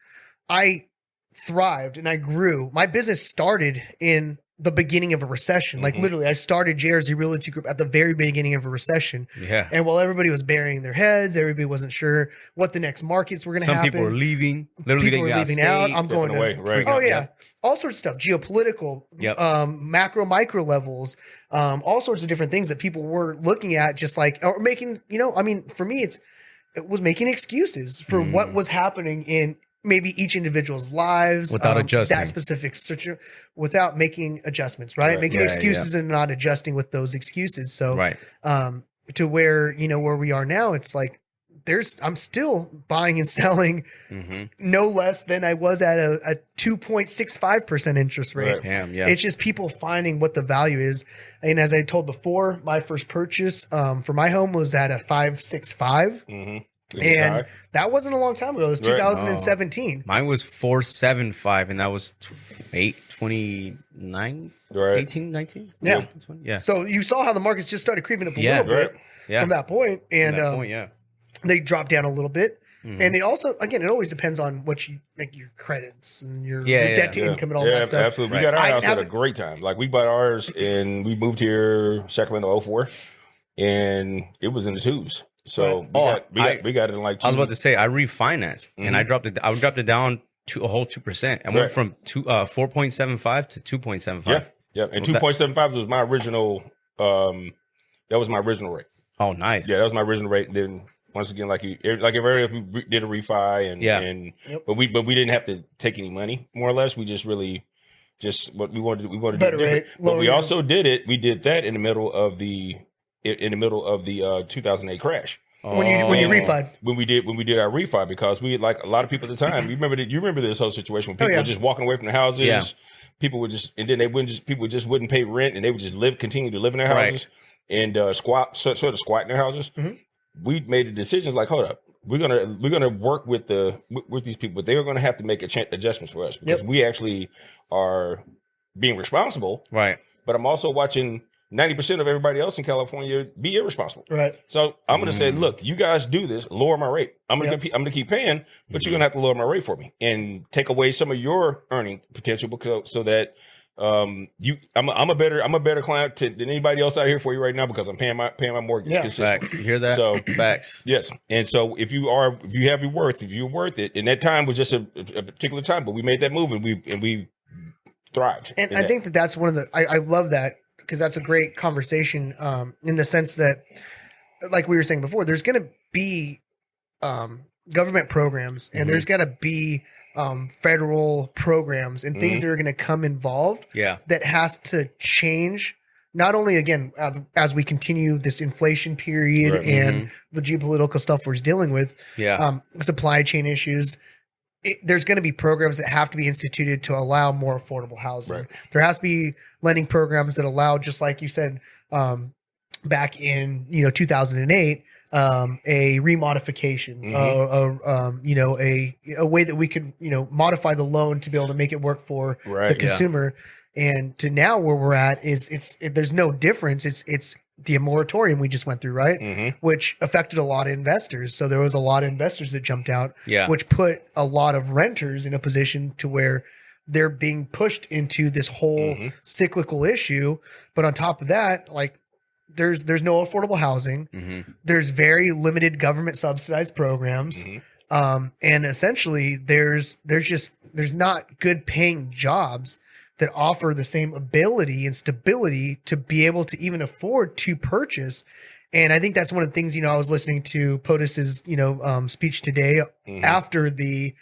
I thrived and I grew. My business started in the beginning of a recession. Like literally, I started JRZ Realty Group at the very beginning of a recession. Yeah. And while everybody was burying their heads, everybody wasn't sure what the next markets were going to Some happen. people are leaving. Literally, People they are got leaving out. state. I'm going to. away, right. Oh yeah. Yep. All sorts of stuff, geopolitical, macro, micro levels, all sorts of different things that people were looking at, just like, or making, for me, it was making excuses for what was happening in maybe each individual's lives Without adjusting. that specific situation, without making adjustments, right? Making excuses and not adjusting with those excuses. So, to where, where we are now, it's like, I'm still buying and selling no less than I was at a 2.65% interest rate. Right. Damn, yeah. It's just people finding what the value is. And as I told before, my first purchase for my home was at a 5.65. And that wasn't a long time ago. It was 2017. Mine was 4.75, and that was 29, Right. 18, 19? Yeah. 20, yeah. So you saw how the markets just started creeping up a Yeah. little bit Yeah. from that point. And At that point, yeah. they dropped down a little bit. And it also, again, it always depends on what you make your credits and your debt to income and all that stuff. Absolutely. We got our house at a great time. Like we bought ours and we moved here Sacramento 04 and it was in the twos. So we got it in like 2. I was about to say I refinanced and I dropped it. I dropped it down to a whole 2%. I went from 4.75 to 2.75. Yeah. And 2.75 was my original. That was my original rate. Oh, nice. Yeah, that was my original rate. Then once again, like everybody else, we did a refi and but we didn't have to take any money, more or less. We just really what we wanted to do Better different. rate, But we lower also did it. We did that in the middle of the 2008 crash. When you refied. When we did our refi, because we, like a lot of people at the time, you remember this whole situation when people were just walking away from the houses. Yeah. People would just, and then people just wouldn't pay rent, and they would just continue to live in their houses and squat in their houses. We made the decisions like, hold up, we're gonna work with these people, but they are gonna have to make adjustments for us because we actually are being responsible. Right. But I'm also watching 90% of everybody else in California be irresponsible. Right. So I'm going to say, look, you guys do this, lower my rate. I'm going to keep paying, but you're going to have to lower my rate for me and take away some of your earning potential because so that I'm a better client than anybody else out here for you right now because I'm paying my mortgage. Yeah. Facts. You hear that? So facts. Yes. And so if you're worth it, and that time was just a particular time, but we made that move and we thrived. And I think that's one of the I love that. Because that's a great conversation in the sense that, like we were saying before, there's going to be government programs and there's got to be federal programs and things that are going to come involved that has to change. Not only, again, as we continue this inflation period and the geopolitical stuff we're dealing with, supply chain issues, there's going to be programs that have to be instituted to allow more affordable housing. Right. There has to be lending programs that allow, just like you said, back in 2008, a remodification, a way that we could modify the loan to be able to make it work for the consumer. And to now where we're at is there's no difference. It's the moratorium we just went through, right? Which affected a lot of investors. So there was a lot of investors that jumped out, which put a lot of renters in a position to where they're being pushed into this whole cyclical issue. But on top of that, like there's no affordable housing. There's very limited government subsidized programs. And essentially there's not good paying jobs that offer the same ability and stability to be able to even afford to purchase. And I think that's one of the things, you know, I was listening to POTUS's, you know, speech today after the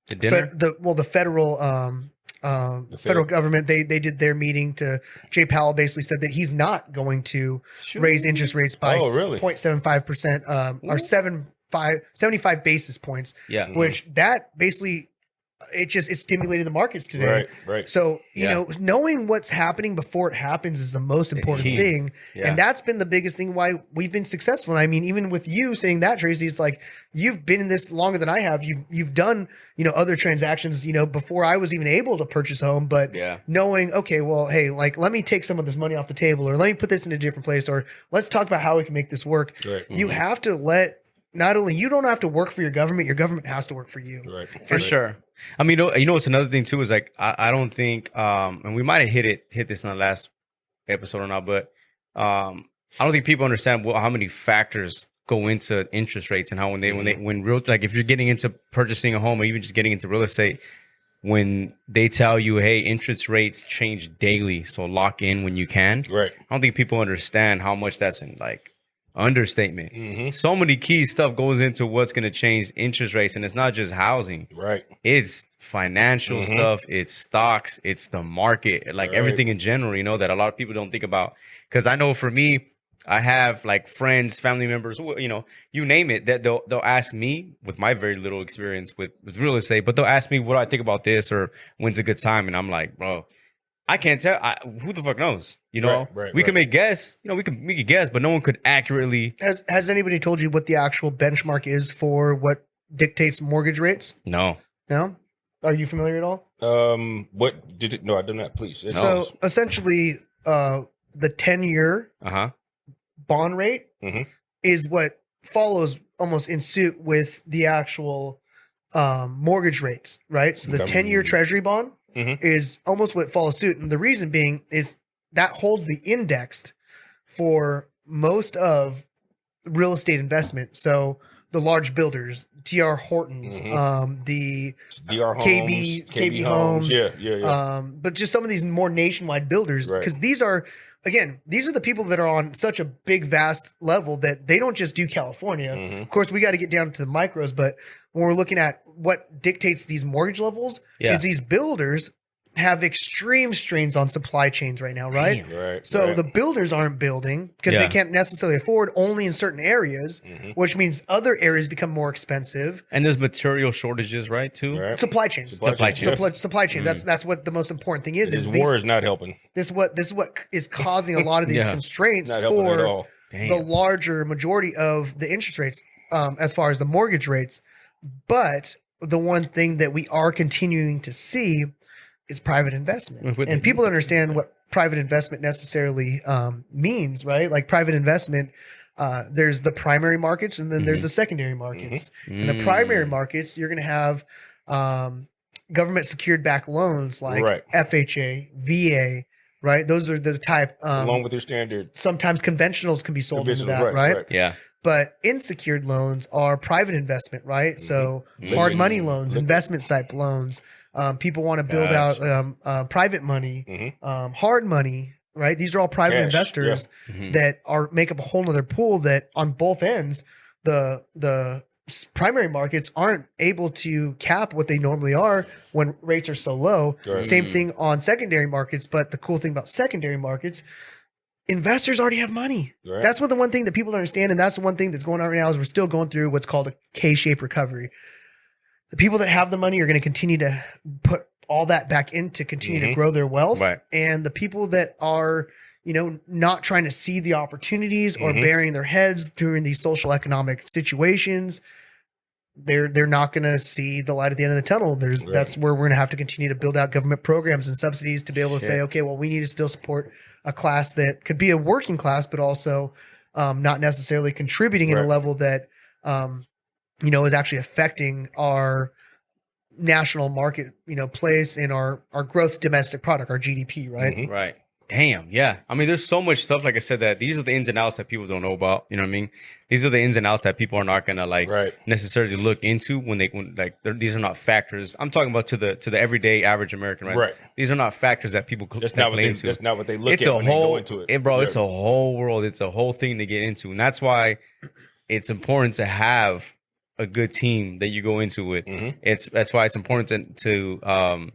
dinner? The federal government, they did their meeting to Jay Powell basically said that he's not going to raise interest rates by 0.75%, or 75 basis points, which that basically, it stimulated the markets today. Right. So, you know, knowing what's happening before it happens is the most important thing. And that's been the biggest thing why we've been successful. I mean, even with you saying that, Tracy, it's like, you've been in this longer than I have. You've done, you know, other transactions, you know, before I was even able to purchase a home, but knowing, okay, well, hey, like, let me take some of this money off the table, or let me put this in a different place, or let's talk about how we can make this work. You have to not only, you don't have to work for your government has to work for you. For sure. I mean, you know, what's another thing too is like, I don't think, and we might have hit this in the last episode or not, but I don't think people understand how many factors go into interest rates and how when real, like if you're getting into purchasing a home or even just getting into real estate, when they tell you, hey, interest rates change daily, so lock in when you can. I don't think people understand how much that's in like understatement. So many key stuff goes into what's going to change interest rates, and it's not just housing. It's financial stuff, it's stocks, it's the market, like everything in general, you know, that a lot of people don't think about. Because I know for me, I have like friends, family members, you know, you name it, that they'll ask me, with my very little experience with real estate, but they'll ask me what do I think about this or when's a good time, and I'm like, bro, I can't tell. Who the fuck knows? You know, we can make guess. You know, we can guess, but no one could accurately. Has anybody told you what the actual benchmark is for what dictates mortgage rates? No. Are you familiar at all? What did it? No, I do not. Please. So essentially, the 10-year bond rate is what follows almost in suit with the actual mortgage rates, right? So the 10-year Treasury bond is almost what follows suit. And the reason being is that holds the index for most of real estate investment. So the large builders, DR Hortons, the DR Homes, KB Homes, but just some of these more nationwide builders, because these are the people that are on such a big, vast level that they don't just do California. Of course, we got to get down to the micros, but when we're looking at what dictates these mortgage levels, is these builders have extreme strains on supply chains right now, right? So the builders aren't building because they can't necessarily afford, only in certain areas, which means other areas become more expensive. And there's material shortages, right? Too supply chains. Supply chains. That's what the most important thing is. War is not helping. This is what is causing a lot of these constraints for the larger majority of the interest rates, as far as the mortgage rates. But the one thing that we are continuing to see is private investment. And people understand what private investment necessarily means, right? Like private investment, there's the primary markets and then there's the secondary markets. In the primary markets, you're going to have government secured backed loans like FHA, VA, right? Those are the type. Along with your standard. Sometimes conventionals can be sold into that, right? Yeah. But unsecured loans are private investment, right? So hard money loans, investment type loans. People want to build out private money, hard money, right? These are all private investors that make up a whole nother pool that on both ends, the primary markets aren't able to cap what they normally are when rates are so low. Same thing on secondary markets. But the cool thing about secondary markets, investors already have money. That's the one thing that people don't understand. And that's the one thing that's going on right now is we're still going through what's called a K-shaped recovery. The people that have the money are going to continue to put all that back in to continue to grow their wealth. And the people that are, not trying to see the opportunities or burying their heads during these social economic situations, they're not going to see the light at the end of the tunnel. That's where we're going to have to continue to build out government programs and subsidies to be able to say, okay, well, we need to still support a class that could be a working class, but also not necessarily contributing in a level that, is actually affecting our national market, place in our growth domestic product, our GDP, right? Mm-hmm. Right. Damn. Yeah. I mean, there's so much stuff, like I said, that these are the ins and outs that people don't know about. You know what I mean? These are the ins and outs that people are not going to necessarily look into these are not factors. I'm talking about to the everyday average American, right? Right. These are not factors that people that's not what they look it's at a when whole, they go into it. Bro, it's a whole world. It's a whole thing to get into. And that's why it's important to have a good team that you go into with. Mm-hmm. That's why it's important to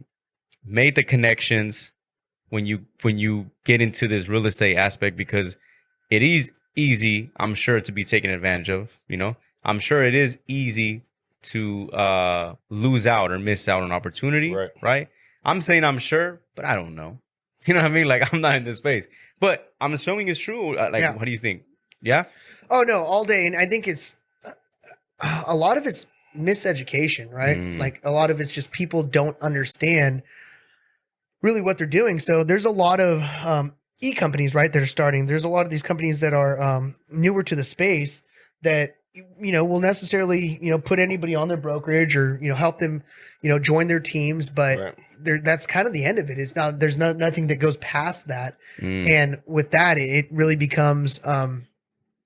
make the connections when you get into this real estate aspect, because it is easy, I'm sure, to be taken advantage of. I'm sure it is easy to lose out or miss out on opportunity. Right? I'm saying I'm sure, but I don't know. You know what I mean? Like, I'm not in this space, but I'm assuming it's true. What do you think? Yeah. Oh no, all day, and I think it's a lot of it's miseducation, right? Like a lot of it's just people don't understand really what they're doing. So there's a lot of e-companies, right, that are starting. There's a lot of these companies that are newer to the space that, will necessarily, put anybody on their brokerage or, help them, join their teams. But that's kind of the end of it. It's not, there's nothing that goes past that. And with that, it really becomes,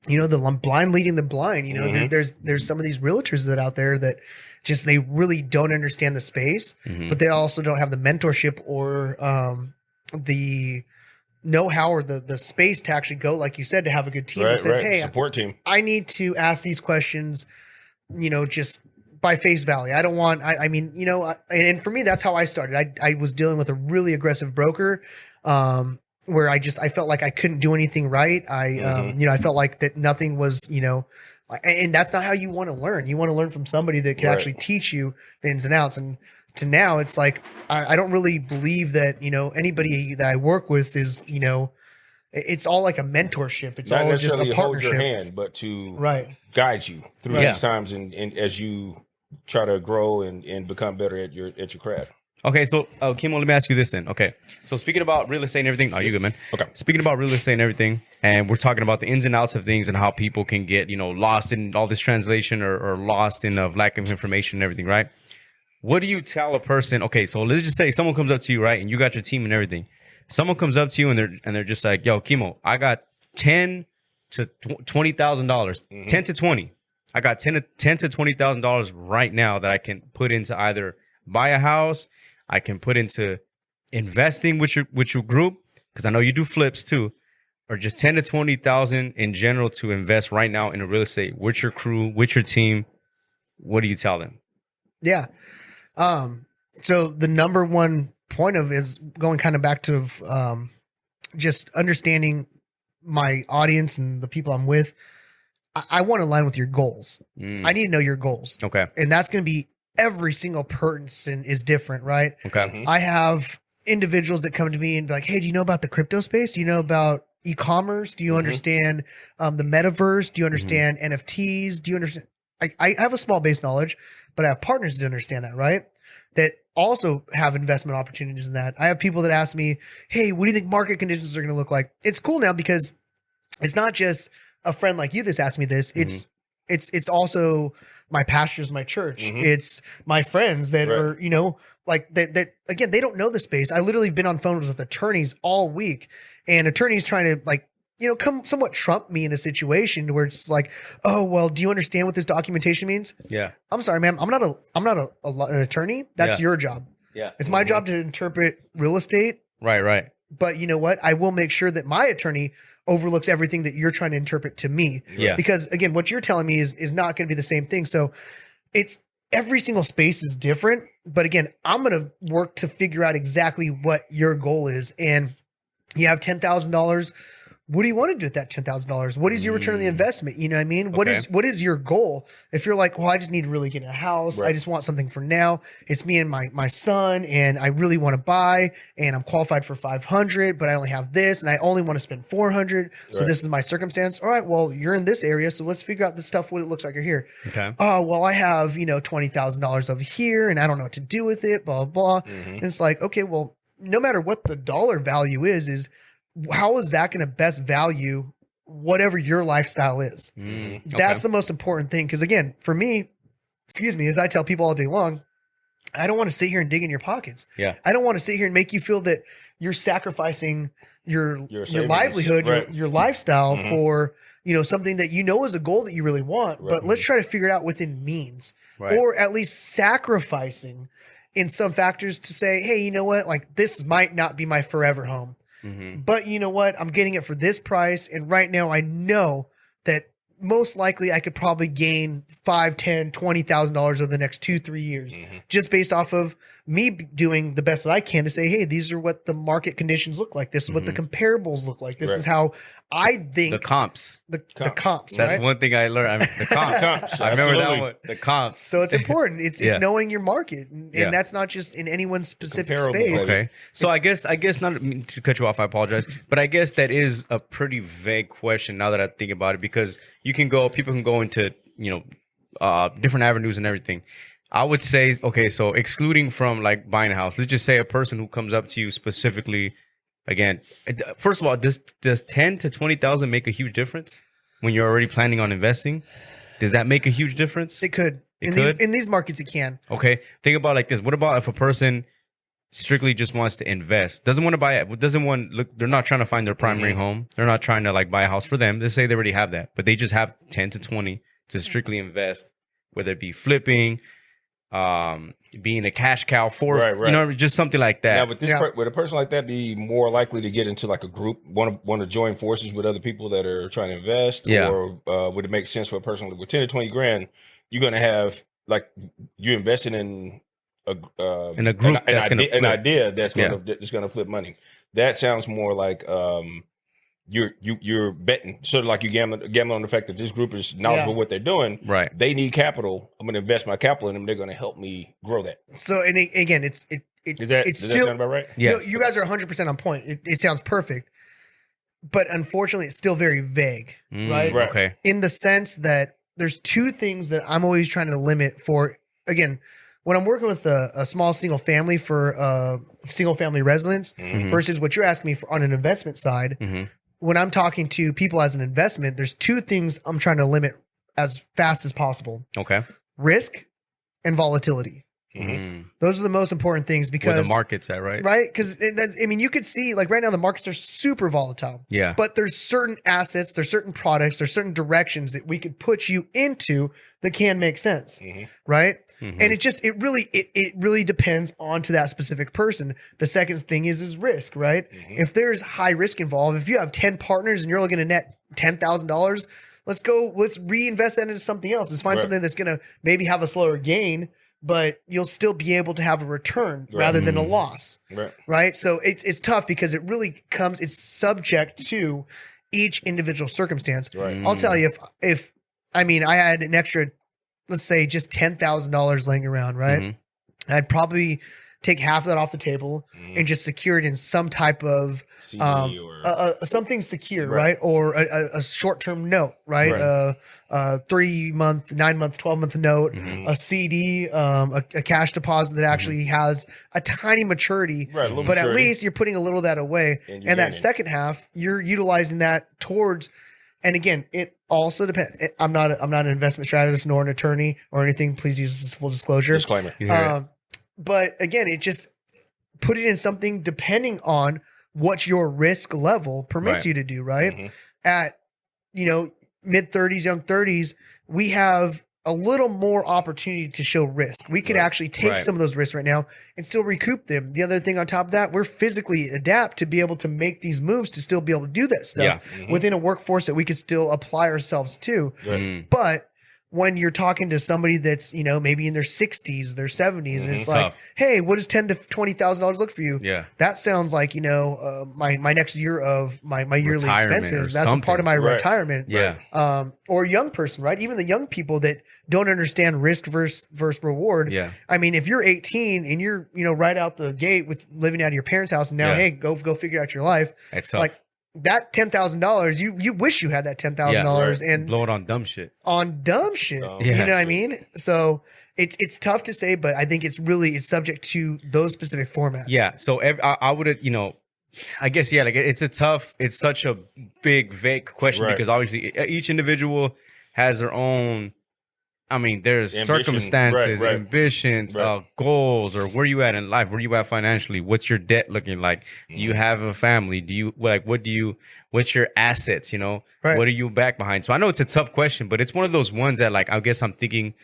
the blind leading the blind. There's some of these realtors that out there that just, they really don't understand the space, but they also don't have the mentorship or the know-how or the space to actually go, like you said, to have a good team that says, hey, support team. I need to ask these questions, just by face value. I don't want, and for me, that's how I started. I was dealing with a really aggressive broker, where I felt like I couldn't do anything right. I felt like that nothing was, and that's not how you want to learn. You want to learn from somebody that can actually teach you the ins and outs. And to now, it's like, I don't really believe that, anybody that I work with is, it's all like a mentorship. It's not all just a partnership. Hold your hand, but to guide you through these times and as you try to grow and become better at your craft. Okay, so Kimo, let me ask you this then. Okay, so speaking about real estate and everything, you good, man? Okay. Speaking about real estate and everything, and we're talking about the ins and outs of things and how people can get, lost in all this translation or lost in lack of information and everything, right? What do you tell a person? Okay, so let's just say someone comes up to you, right, and you got your team and everything. Someone comes up to you and they're just like, "Yo, Kimo, I got $10,000 to $20,000, 10 to 20. I got $10 to $20,000 right now that I can put into either buy a house." I can put into investing with your group, because I know you do flips too, or just 10 to 20,000 in general to invest right now in a real estate with your crew, with your team. What do you tell them? Yeah. So the number one point of is going kind of back to just understanding my audience and the people I'm with. I want to align with your goals. I need to know your goals. Okay. And that's going to be every single person is different, right? Okay. I have individuals that come to me and be like, "Hey, do you know about the crypto space? Do you know about e-commerce? Do you understand the metaverse? Do you understand NFTs? Do you understand?" I have a small base knowledge, but I have partners that understand that, right? That also have investment opportunities in that. I have people that ask me, "Hey, what do you think market conditions are going to look like?" It's cool now because it's not just a friend like you that's asked me this. It's also my pastors, my church. It's my friends that are, like that again, they don't know the space. I literally have been on phones with attorneys all week, and attorneys trying to come somewhat trump me in a situation where it's like, "Oh, well, do you understand what this documentation means?" Yeah. I'm sorry, ma'am. I'm not an attorney. That's your job. Yeah. It's my job to interpret real estate. Right. But you know what? I will make sure that my attorney overlooks everything that you're trying to interpret to me. Yeah. Because again, what you're telling me is not going to be the same thing. So it's every single space is different. But again, I'm going to work to figure out exactly what your goal is. And you have $10,000. what do you want to do with that $10,000? What is your return on the investment? You know what I mean? What is your goal? If you're like, well, I just need to really get a house. I just want something for now. It's me and my son, and I really want to buy, and I'm qualified for 500, but I only have this, and I only want to spend 400. So this is my circumstance. All right, well, you're in this area, so let's figure out the stuff, what it looks like you're here. Okay. Oh, well, I have, $20,000 over here, and I don't know what to do with it, blah, blah, blah. And it's like, okay, well, no matter what the dollar value is how is that going to best value whatever your lifestyle is? That's the most important thing. Because again, for me, as I tell people all day long, I don't want to sit here and dig in your pockets. Yeah. I don't want to sit here and make you feel that you're sacrificing your livelihood, your lifestyle for, something that is a goal that you really want. But let's try to figure it out within means, or at least sacrificing in some factors to say, hey, you know what? Like, this might not be my forever home. But you know what? I'm getting it for this price. And right now I know that most likely I could probably gain $5,000, $10,000, $20,000 over the next 2-3 years, just based off of me doing the best that I can to say, hey, these are what the market conditions look like. This is what the comparables look like. This is how I think the comps. The comps. That's right? one thing I learned. The comps. I remember that one. The comps. So it's important. It's knowing your market, and that's not just in anyone's specific space. Okay. So I guess not to cut you off. I apologize, but I guess that is a pretty vague question now that I think about it, because people can go into different avenues and everything. I would say, okay, so excluding from like buying a house, let's just say a person who comes up to you specifically. Again, first of all, does 10 to 20,000 make a huge difference when you're already planning on investing? Does that make a huge difference? It could. In these markets, it can. Okay, think about it like this. What about if a person strictly just wants to invest, doesn't want to buy it, they're not trying to find their primary home. They're not trying to like buy a house for them. Let's say they already have that, but they just have 10 to 20 to strictly invest, whether it be flipping, being a cash cow for just something like that. Now, would a person like that be more likely to get into like a group, want to join forces with other people that are trying to invest, or would it make sense for a person with 10 to 20 grand? You're going to have like you invested in a group an idea that's going to flip money. That sounds more like you're betting, sort of like you gambling on the fact that this group is knowledgeable what they're doing. Right. They need capital. I'm going to invest my capital in them. They're going to help me grow that. So, and again, does that sound about right? Yeah. You guys are 100% on point. It sounds perfect, but unfortunately, it's still very vague, right? Okay. In the sense that there's two things that I'm always trying to limit for. Again, when I'm working with a small single family for single family residence versus what you're asking me for on an investment side. When I'm talking to people as an investment, there's two things I'm trying to limit as fast as possible. Okay. Risk and volatility. Those are the most important things because where the market's at, right? Right. Because you could see like right now the markets are super volatile. Yeah. But there's certain assets, there's certain products, there's certain directions that we could put you into that can make sense. Right. And it really depends on to that specific person. The second thing is risk, right? If there's high risk involved, if you have 10 partners and you're only going to net $10,000, let's reinvest that into something else. Let's find something that's going to maybe have a slower gain, but you'll still be able to have a return rather than a loss. Right. So it's tough because it's subject to each individual circumstance. I'll tell you if I had an extra, let's say just $10,000 laying around, right? I'd probably take half of that off the table and just secure it in some type of something secure, right? Or a short-term note, right? 3-month, 9-month, 12-month note, a CD, a cash deposit that actually has a tiny maturity, but at least you're putting a little of that away. And that second half, you're utilizing that towards. And again, it also depends. I'm not an investment strategist nor an attorney or anything. Please use this full disclosure. Disclaimer. But again, it just put it in something depending on what your risk level permits you to do, right? At, mid 30s, young 30s, we have a little more opportunity to show risk. We could actually take some of those risks right now and still recoup them. The other thing on top of that, we're physically adapt to be able to make these moves to still be able to do that stuff within a workforce that we could still apply ourselves to. But when you're talking to somebody that's, you know, maybe in their 60s, their 70s, and it's like, Tough. hey, what does $10,000 to $20,000 look for you? Yeah. That sounds like, you know, my next year of my yearly Retirement expenses. or That's a part of my Right. retirement. Yeah. Or a young person, right? Even the young people that don't understand risk versus reward. Yeah. I mean, if you're 18 and you're, you know, right out the gate with living out of your parents' house, and now, Yeah. hey, go figure out your life. It's tough. Like that $10,000, you wish you had that $10,000 and Blow it on dumb shit. on dumb shit. Dumb You shit. know what I mean? So it's tough to say, but I think it's subject to those specific formats. Yeah. So I would, you know, I guess, yeah, like it's such a big, vague question Right. because obviously each individual has their own, I mean, there's Ambition. circumstances, Right. ambitions, Right. goals, or where you at in life, where you at financially, what's your debt looking like? Do you have a family? Do you what's your assets? You know, Right. what are you back behind? So I know it's a tough question, but it's one of those ones that like, I guess I'm thinking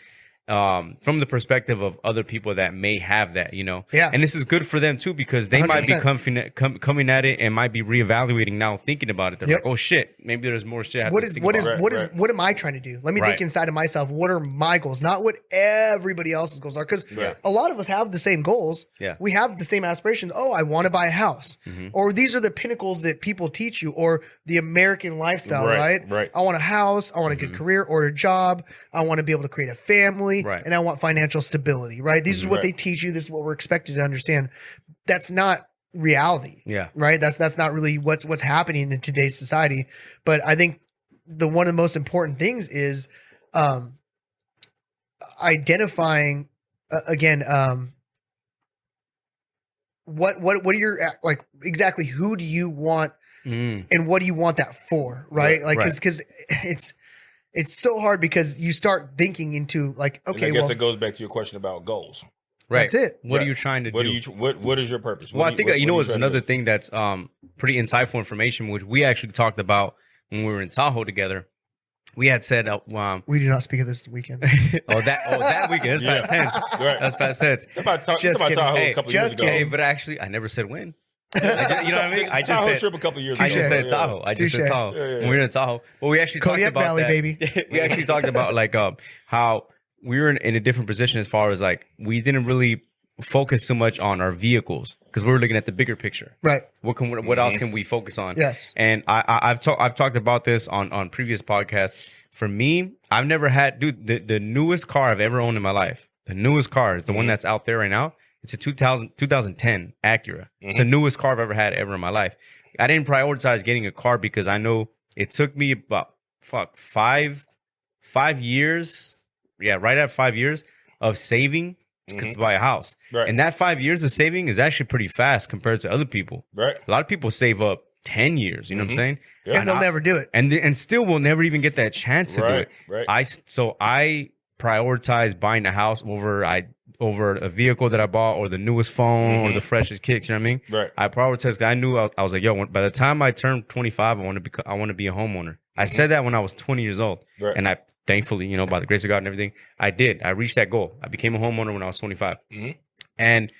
from the perspective of other people that may have that, you know, Yeah. and this is good for them too because they might be 100%. coming at it and might be reevaluating now, thinking about it. They're Yep. like, oh shit, maybe there's more shit. I have What to is think what about. is Right. what am I trying to do? Let me think Right. inside of myself. What are my goals? Not what everybody else's goals are. Because Right. a lot of us have the same goals. Yeah. We have the same aspirations. Oh, I want to buy a house. Or these are the pinnacles that people teach you, or the American lifestyle, Right, right? right. I want a house, I want a good career or a job, I want to be able to create a family, Right. and I want financial stability, right? This is what Right. they teach you, this is what we're expected to understand. That's not reality. Yeah. Right. That's not really what's happening in today's society. But I think one of the most important things is identifying again what are your like exactly who do you want Mm. and what do you want that for, right? Like right. because it's so hard because you start thinking into like, And okay, I guess well, it goes back to your question about goals. Right. That's it. What are Right. you trying to What do? do you what is your purpose? Well, I think you know what it's another thing that's pretty insightful information, which we actually talked about when we were in Tahoe together. We had said, we do not speak of this weekend. that weekend. That's Yeah. past tense. Right. That's past tense. Just Just kidding. Tahoe Hey, a couple just years ago. kidding. Hey, but actually, I never said when. You know what I mean? I just Tahoe said trip a couple years I ago. just said Yeah. Tahoe. I just said Touche. Tahoe. Yeah, yeah, When we were in Tahoe, but we actually Kodiak talked about Valley, that. baby. We actually talked about like how we were in a different position as far as like we didn't really focus so much on our vehicles because we were looking at the bigger picture. Right. What else can we focus on? Yes. And I've talked about this on previous podcasts. For me, I've never had the newest car I've ever owned in my life. The newest car is the one that's out there right now. It's a 2010 Acura. It's the newest car I've ever had ever in my life. I didn't prioritize getting a car because I know it took me about 5 years. Yeah, right at 5 years of saving to buy a house. Right. And that 5 years of saving is actually pretty fast compared to other people. Right. A lot of people save up 10 years. You know what I'm saying? Yeah. And they'll never do it. And still will never even get that chance to do Right, it. right. I prioritize buying a house over a vehicle that I bought or the newest phone or the freshest kicks. You know what I mean? Right. I prioritized. I knew I was like, yo, by the time I turned 25, I want to be a homeowner. I said that when I was 20 years old, Right. and I thankfully, you know, by the grace of God and everything, I did. I reached that goal. I became a homeowner when I was 25, and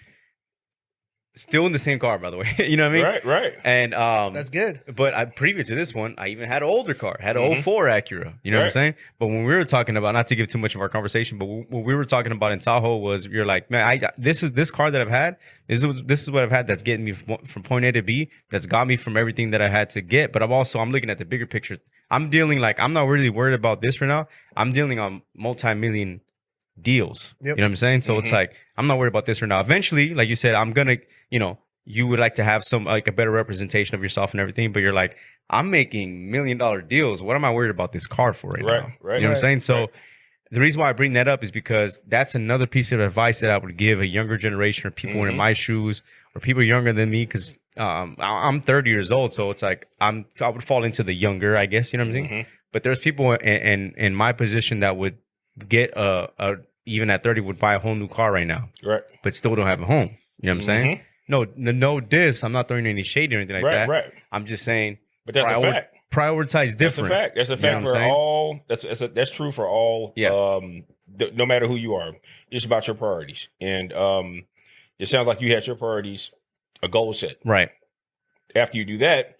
still in the same car, by the way. You know what I mean? Right. Right. And That's good. But previous to this one, I even had an older car, had an 04 Acura. You know what I'm Right. saying? But when we were talking about, not to give too much of our conversation, but what we were talking about in Tahoe was you're like, man, this car that I've had, this is what I've had that's getting me from point A to B, that's got me from everything that I had to get. But I'm looking at the bigger picture. I'm not really worried about this right now. I'm dealing on multi-million deals. Yep. You know what I'm saying? So it's like, I'm not worried about this right now. Eventually, like you said, I'm gonna, you know, you would like to have some like a better representation of yourself and everything, but you're like, I'm making $1 million deals. What am I worried about this car for right Right, now? right. You know what I'm Right, saying? So right. the reason why I bring that up is because that's another piece of advice that I would give a younger generation or people in my shoes or people younger than me. Cause I'm 30 years old. So it's like, I would fall into the younger, I guess, you know what I'm saying? But there's people in my position that would get even at 30 would buy a whole new car right now, Right. but still don't have a home. You know what I'm saying? No diss. I'm not throwing any shade or anything like Right, that. right. I'm just saying, But that's a fact. prioritize different. That's a fact. That's a You know fact what I'm for saying? all. That's true for all. Yeah. No matter who you are, it's about your priorities. And it sounds like you had your priorities, a goal set. Right. After you do that,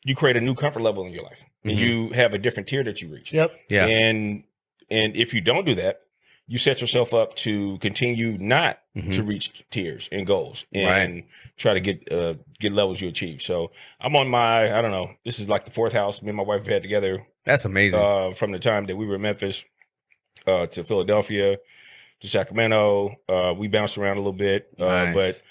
you create a new comfort level in your life, and you have a different tier that you reach. Yep. Yeah. And And if you don't do that, you set yourself up to continue not to reach tiers and goals and try to get levels you achieve. So I'm on my, I don't know, this is like the 4th house me and my wife have had together. That's amazing. From the time that we were in Memphis to Philadelphia to Sacramento. We bounced around a little bit, Nice. but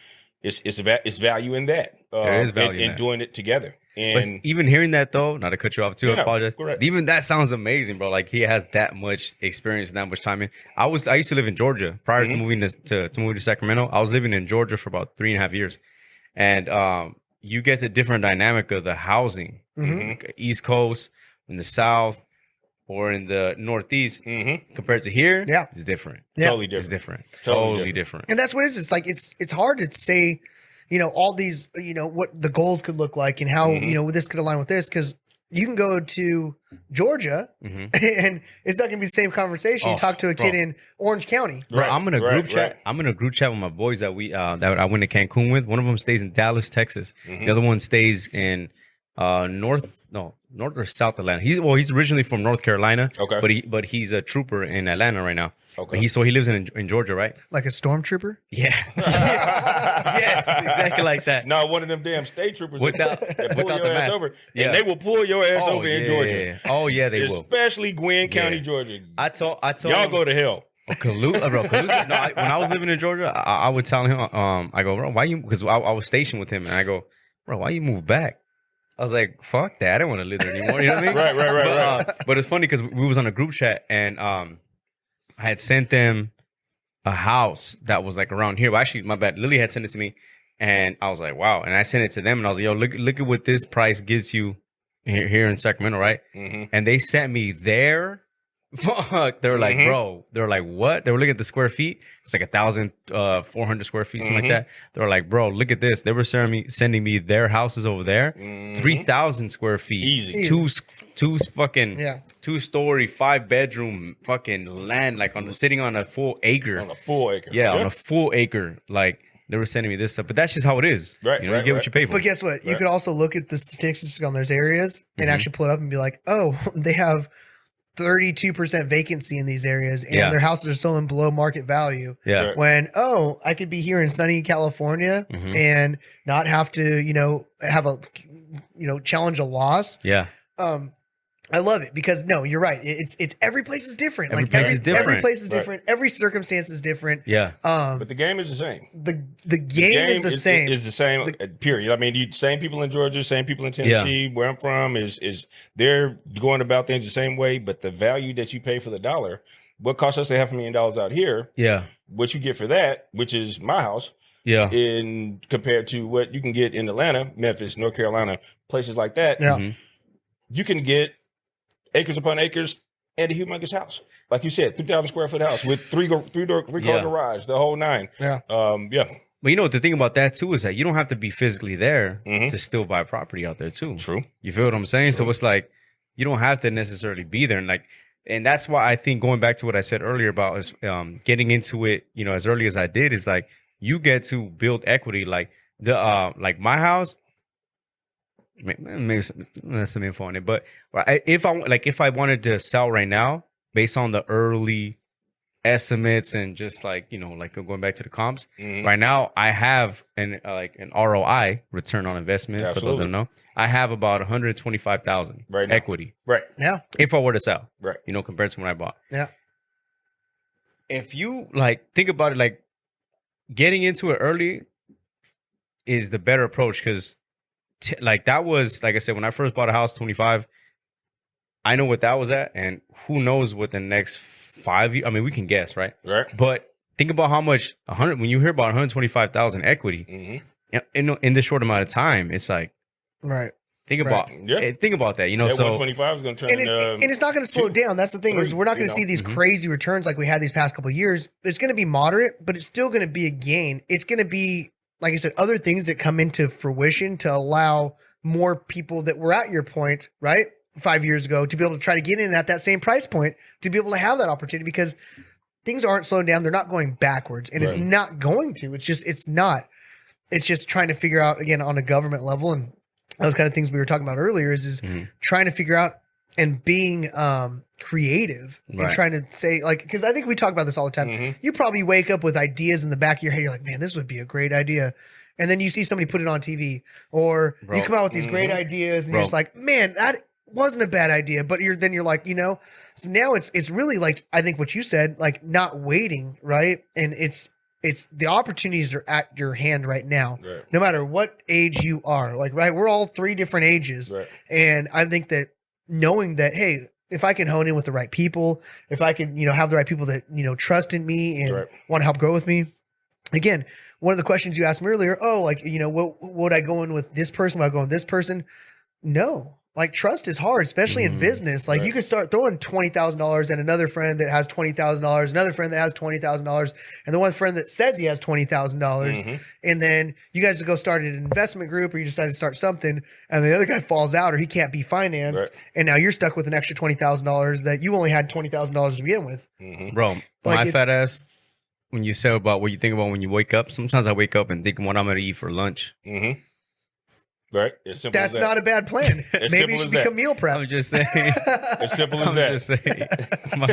it's value in that. There is value in in that. doing it together. But And even hearing that though, not to cut you off too, I Yeah, apologize. correct. Even that sounds amazing, bro. Like he has that much experience, and that much time in. I used to live in Georgia prior to moving to moving to Sacramento. I was living in Georgia for about 3.5 years, and you get the different dynamic of the housing, East Coast, in the South, or in the Northeast, compared to here. Yeah. It's different. Yeah. totally It's different. different. Totally Totally different. And that's what it is. It's like it's hard to say, all these, what the goals could look like and how, this could align with this, because you can go to Georgia and it's not gonna be the same conversation. You Oh, talk to a kid in Orange County. Bro, Right, I'm in a right, group chat. right. I'm in a group chat with my boys that that I went to Cancun with. One of them stays in Dallas, Texas. The other one stays in North or South Atlanta. He's originally from North Carolina. Okay. But he's a trooper in Atlanta right now. Okay. But he lives in Georgia, right? Like a stormtrooper. Yeah. yes, exactly like that. No, one of them damn state troopers Without- that pull without your the ass mask. over. Yeah. And they will pull your ass Oh, over in yeah. Georgia. Oh yeah, they will. Especially Gwynn County, Yeah. Georgia. I told Y'all him- go to hell. Kaluza, bro. Kaluza. No, when I was living in Georgia, I would tell him, I go, bro, why you? Because I was stationed with him, and I go, bro, why you move back? I was like, fuck that, I didn't want to live there anymore. You know what I mean? Right. But it's funny because we was on a group chat, and I had sent them a house that was like around here. Well, actually, my bad. Lily had sent it to me, and I was like, wow. And I sent it to them, and I was like, yo, look at what this price gives you here in Sacramento, right? And they sent me there. Fuck, they were like, bro. They were like, what? They were looking at the square feet. It's like 1,400 square feet, something like that. They were like, bro, look at this. They were sending me their houses over there, 3,000 square feet, Easy. two fucking Yeah. 2-story, 5-bedroom fucking land, like sitting on a full acre. On a full acre. Yeah, on a full acre. Like they were sending me this stuff, but that's just how it is. Right, You right, get right. what you pay for. But guess what? You could also look at the statistics on those areas and actually pull it up and be like, oh, they have 32% vacancy in these areas, and Yeah. their houses are selling below market value. Yeah. Right. When I could be here in sunny California and not have to have a challenge a loss. Yeah. I love it because you're right. It's every place is different. Every Like place is different. Every place is Right. different. Every circumstance is different. Yeah. But the game is the same. The game is the same. Is the same. Period. I mean, same people in Georgia, same people in Tennessee, where I'm from, is they're going about things the same way. But the value that you pay for the dollar, what costs us to $500,000 out here, Yeah. what you get for that, which is my house, Yeah. in compared to what you can get in Atlanta, Memphis, North Carolina, places like that. Yeah. You can get acres upon acres and a humongous house, like you said, 3,000 square foot house with three car Yeah. garage, the whole nine. Yeah. But you know what the thing about that too is that you don't have to be physically there to still buy property out there too. True. You feel what I'm saying? So it's like you don't have to necessarily be there, and that's why I think going back to what I said earlier about is getting into it, as early as I did, is like you get to build equity. Like like my house, maybe some info on it, but if I wanted to sell right now based on the early estimates and just like going back to the comps, right now I have an ROI, return on investment, for those that Absolutely. don't know. I have about 125,000 Right now. equity Right. Yeah. if I were to sell, Right. compared to when I bought. Yeah. If you think about it, getting into it early is the better approach, because that was, like I said, when I first bought a house, 25, I know what that was at, and who knows what the next 5 years. I mean, we can guess, right? Right. But think about how much when you hear about 125,000 equity in this short amount of time, it's like, Right. think Right. about think about that. That So 125 is going to turn. And it's not going to slow down. That's the thing is three, we're not going you to know. see these crazy returns like we had these past couple of years. It's going to be moderate, but it's still going to be a gain. It's going to be, like I said, other things that come into fruition to allow more people that were at your point, right, 5 years ago, to be able to try to get in at that same price point, to be able to have that opportunity, because things aren't slowing down. They're not going backwards, and it's Right. not going to. It's not. It's just trying to figure out, again, on a government level, and those kind of things we were talking about earlier is trying to figure out and being creative and Right. trying to say, like, because I think we talk about this all the time. Mhm. You probably wake up with ideas in the back of your head. You're like, man, this would be a great idea. And then you see somebody put it on TV, or you Bro. come out with these great ideas, and Bro. you're just like, man, that wasn't a bad idea. But you're like, you know, so now it's really like, I think what you said, like not waiting, right? And it's the opportunities are at your hand right now, Right. no matter what age you are. Like, right, we're all 3 different ages, Right. and I think that knowing that, hey, if I can hone in with the right people, if I can, you know, have the right people that, you know, trust in me and Right. want to help grow with me. Again, one of the questions you asked me earlier, oh, like, you know, what would I go in with this person? Would I go in with this person? No. Like, trust is hard, especially in business. Like, Right. you could start throwing $20,000 and another friend that has $20,000, another friend that has $20,000, and the one friend that says he has $20,000. Mhm. And then you guys go start an investment group, or you decide to start something, and the other guy falls out, or he can't be financed. Right. And now you're stuck with an extra $20,000 that you only had $20,000 to begin with. Mhm. Bro, Like, my it's- fat ass, when you say about what you think about when you wake up, sometimes I wake up and think what I'm going to eat for lunch. Mhm. Right. As simple That's as that. not a bad plan. As Maybe simple it should as that. become meal prep. I'm just saying. As simple as I'm that. just saying.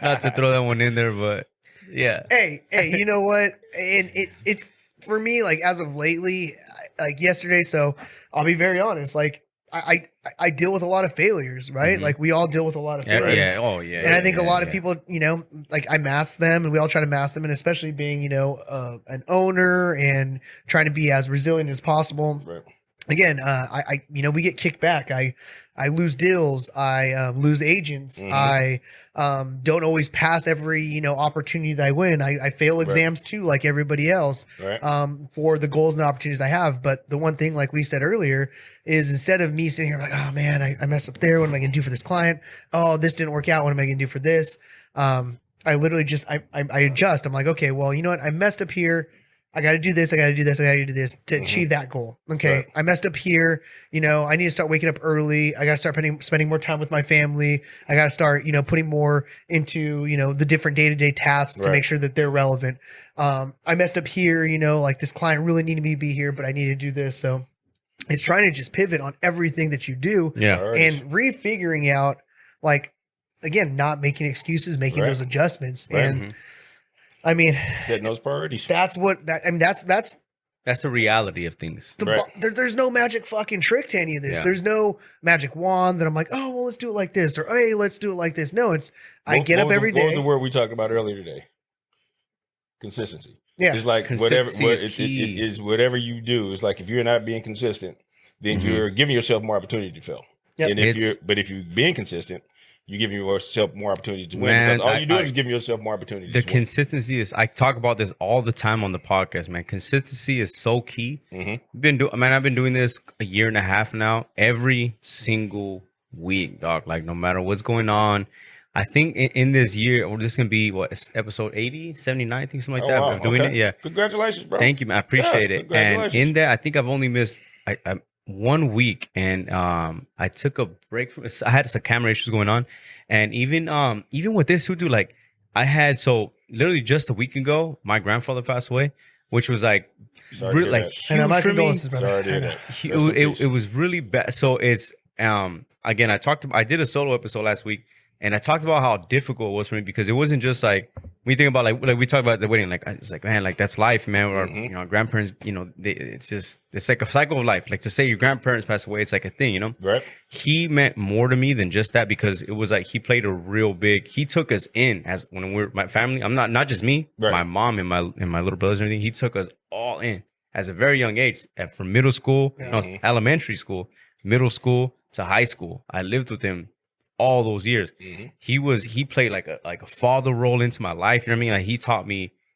Not to throw that one in there, but yeah. hey, you know what? And it's for me, like, as of lately, like yesterday. So I'll be very honest. Like, I deal with a lot of failures, right? Mhm. Like, we all deal with a lot of Yeah, failures. yeah. Oh, yeah. And I think yeah, a lot of yeah. people, you know, like, I mask them, and we all try to mask them, and especially being, you know, an owner and trying to be as resilient as possible. Right. Again, you know, we get kicked back. I lose deals. I lose agents. Mhm. I don't always pass every, you know, opportunity that I win. I fail exams too, like everybody else, Right. for the goals and opportunities I have. But the one thing, like we said earlier, is instead of me sitting here like, oh man, I messed up there. What am I going to do for this client? Oh, this didn't work out. What am I going to do for this? I literally just, I adjust. I'm like, okay, well, you know what? I messed up here. I got to do this. I got to do this. I got to do this to achieve that goal. Okay. Right. I messed up here. You know, I need to start waking up early. I got to start spending more time with my family. I got to start, you know, putting more into, you know, the different day-to-day tasks to Right. make sure that they're relevant. I messed up here, you know, like this client really needed me to be here, but I need to do this. So it's trying to just pivot on everything that you do Yeah. Alright. and refiguring out, like, again, not making excuses, making Right. those adjustments. Right. And Mhm. I mean, Setting those priorities. that's what that, I mean, that's That's the reality of things. the Right. there's no magic fucking trick to any of this. Yeah. There's no magic wand that I'm like, oh well, let's do it like this, or hey, let's do it like this. No, it's I get up every What was day. the word we talked about earlier today? Consistency. Yeah, It's like Consistency whatever is key. it is whatever you do. It's like if you're not being consistent, then Mhm. you're giving yourself more opportunity to fail. Yep. And if It's- you're being consistent, you're giving yourself more opportunity to win. Man, Because all you're doing I- is giving yourself more opportunity The to win. consistency is, I talk about this all the time on the podcast, man. Consistency is so key. Mhm. I've been doing this a year and a half now, every single week, dog. Like, no matter what's going on. I think in this year, or this is gonna be what, episode 80, 79, I think something like Oh, that. wow. Of doing Okay. it. Yeah. Congratulations, bro. Thank you, man. I appreciate it. And congratulations. in that, I think I've only missed I 1 week, and I took a break from. I had some camera issues going on, and even with this, too, like I had literally just a week ago, my grandfather passed away, which was like Sorry to really hear like that. and huge my for me. condolences, brother. Sorry to hear I know. that. He- Rest in it, peace. it was really bad. So it's again, I did a solo episode last week, and I talked about how difficult it was for me, because it wasn't just like when you think about like we talked about the wedding, like it's like, man, like that's life, man. Or Mhm. you know, grandparents, you know, it's like a cycle of life. Like, to say your grandparents pass away, it's like a thing, you know. Right. He meant more to me than just that, because it was like he played a real big. He took us in as when we're my family. I'm not just me, Right. my mom and my little brothers and everything. He took us all in as a very young age, from middle school, no, Mhm. elementary school, middle school to high school. I lived with him all those years. Mhm. He played like a father role into my life. You know what I mean? Like,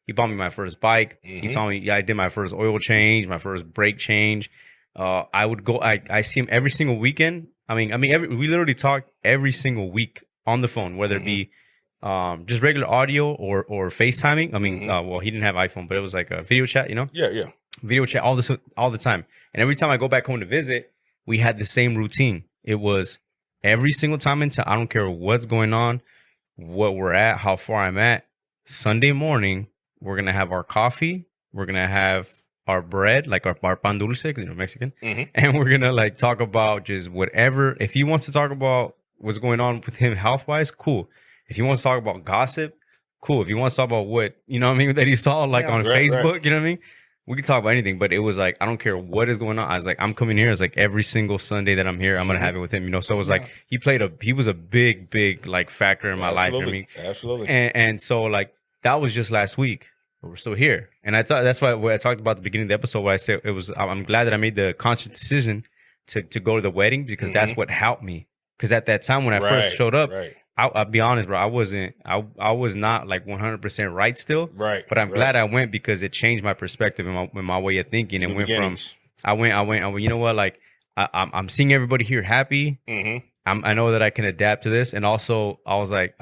he bought me my first bike. He Mhm. taught me, I did my first oil change, my first brake change. I would go, I see him every single weekend. We literally talked every single week on the phone, whether it be just regular audio or FaceTiming. Well, he didn't have iPhone, but it was like a video chat, you know? Yeah. Video chat all the time. And every time I go back home to visit, we had the same routine. It was every single time I don't care what's going on, what we're at, how far I'm at. Sunday morning, we're gonna have our coffee. We're gonna have our bread, like our pan dulce, because Mexican, Mhm. and we're gonna like talk about just whatever. If he wants to talk about what's going on with him health wise, cool. If he wants to talk about gossip, cool. If he wants to talk about what, you know what I mean, that he saw like on Facebook, you know what I mean? We can talk about anything, but it was like, I don't care what is going on. I was like, I'm coming here. It's like every single Sunday that I'm here, I'm going to have it with him, you know? So it was like, he was a big like factor in my life. You know what I mean? Absolutely. And so like, that was just last week. But we're still here. And that's why what I talked about at the beginning of the episode where I said it was, I'm glad that I made the conscious decision to go to the wedding because that's what helped me. Because at that time when I first showed up, I'll be honest, bro. I was not like 100% right still. Right. But I'm glad I went because it changed my perspective and my way of thinking. And went from, I went, you know what? Like I'm seeing everybody here happy. I know that I can adapt to this. And also I was like,